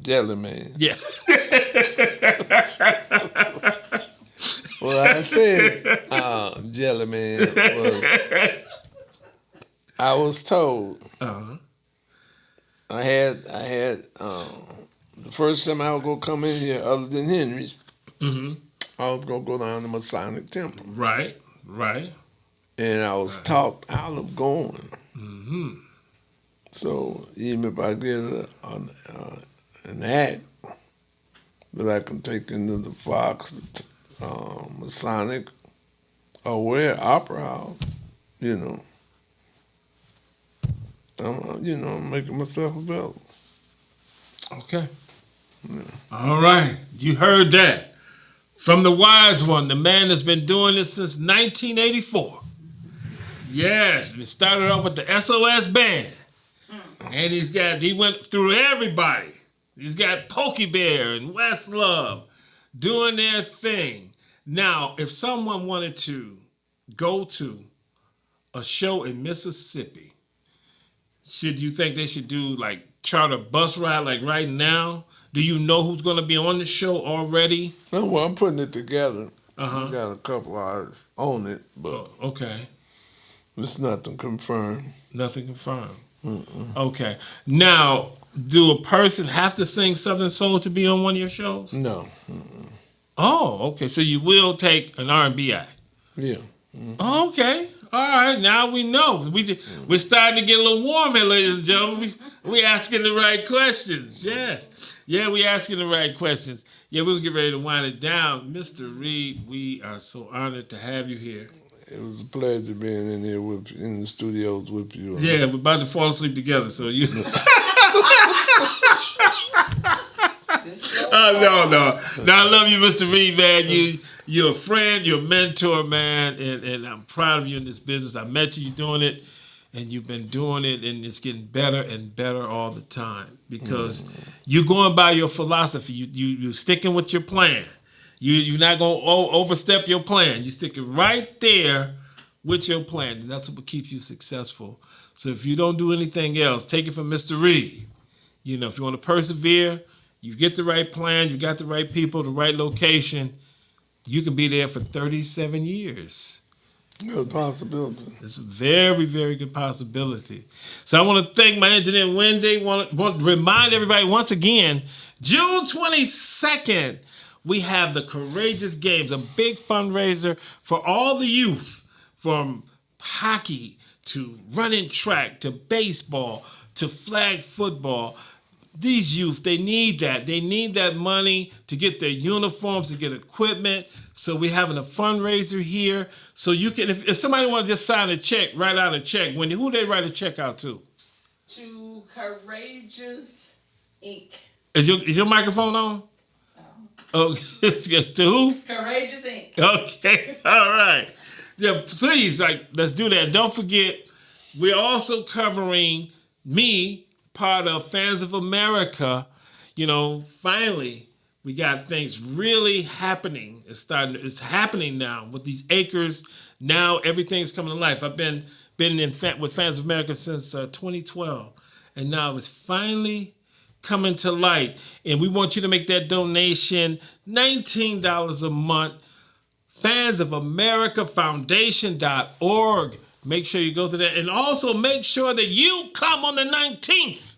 Speaker 4: Jellyman.
Speaker 3: Yeah.
Speaker 4: Well, I said Jellyman was. I was told. I had the first time I was gonna come in here, other than Henry's, I was gonna go down to Masonic Temple.
Speaker 3: Right.
Speaker 4: And I was talked out of going. So even if I get an act that I can take into the Fox, Masonic, or where Opera House, I'm making myself available.
Speaker 3: Okay. All right. You heard that. From the wise one, the man that's been doing this since 1984. Yes, we started off with the SOS band. And he went through everybody. He's got Pokey Bear and Westlove doing their thing. Now, if someone wanted to go to a show in Mississippi, should you think they should do like charter bus ride like right now? Do you know who's going to be on the show already?
Speaker 4: No, well, I'm putting it together.
Speaker 3: Uh-huh.
Speaker 4: We got a couple artists on it, but
Speaker 3: Okay.
Speaker 4: it's nothing confirmed.
Speaker 3: Nothing confirmed. Okay. Now, do a person have to sing Southern Soul to be on one of your shows?
Speaker 4: No.
Speaker 3: Oh, okay. So you will take an R&B act.
Speaker 4: Yeah.
Speaker 3: Oh, okay. All right. Now we know. We're starting to get a little warm here, ladies and gentlemen. We asking the right questions. Yes. Yeah, we asking the right questions. Yeah, we'll get ready to wind it down. Mr. Reed, we are so honored to have you here.
Speaker 4: It was a pleasure being in here in the studios with you.
Speaker 3: Yeah, we're about to fall asleep together, so you. No, I love you, Mr. Reed, man. You're a friend, you're a mentor, man, and I'm proud of you in this business. I met you doing it, and you've been doing it, and it's getting better and better all the time because you're going by your philosophy. You're sticking with your plan. You're not going to overstep your plan. You're sticking right there with your plan, and that's what keeps you successful. So if you don't do anything else, take it from Mr. Reed. You know, if you want to persevere, you get the right plan, you got the right people, the right location, you can be there for 37 years.
Speaker 4: Good possibility.
Speaker 3: It's a very, very good possibility. So I want to thank my engineer, Wendy. Want to remind everybody once again, June 22nd, we have the Courageous Games, a big fundraiser for all the youth, from hockey to running track to baseball to flag football. These youth, they need that. They need that money to get their uniforms, to get equipment. So we're having a fundraiser here. So you can, if somebody want to just sign a check, write out a check. Wendy, who they write a check out to?
Speaker 5: To Courageous Inc.
Speaker 3: Is your microphone on? Oh, to who?
Speaker 5: Courageous Inc.
Speaker 3: Okay, all right. Yeah, please, let's do that. Don't forget, we're also covering me, part of Fans of America. You know, finally, we got things really happening. It's happening now with these acres. Now everything's coming to life. I've been with Fans of America since 2012, and now it's finally coming to light. And we want you to make that donation, $19 a month. FansOfAmericaFoundation.org. Make sure you go to that. And also make sure that you come on the 19th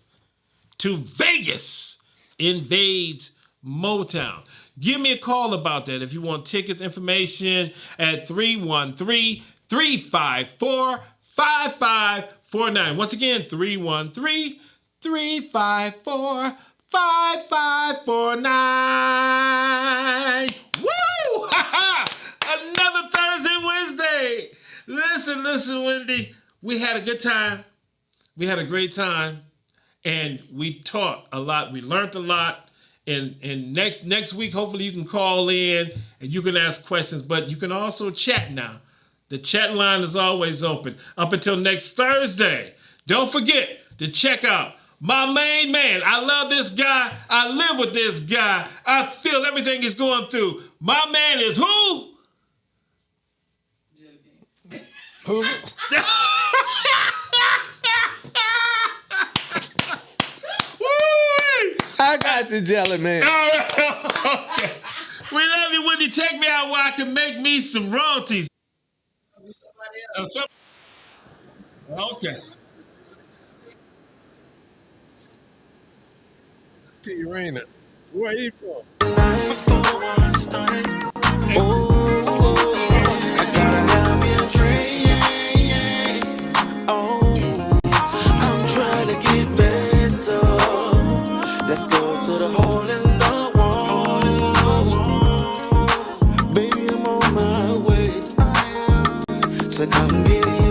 Speaker 3: to Vegas Invades Motown. Give me a call about that if you want tickets, information at 313-354-5549. Once again, 313-354-5549. Woo! Another Thursday, Wednesday. Listen, Wendy. We had a good time. We had a great time. And we taught a lot. We learned a lot. And next week, hopefully you can call in and you can ask questions. But you can also chat now. The chat line is always open. Up until next Thursday. Don't forget to check out my main man. I love this guy. I live with this guy. I feel everything he's going through. My man is who?
Speaker 4: Who? I got the Jellyman.
Speaker 3: All right. Okay. We love you, Wendy. Take me out where I can make me some royalties. Okay.
Speaker 4: T-Raina. Where you from?
Speaker 7: Let's go to the hole in the wall. Baby, I'm on my way. So come get it.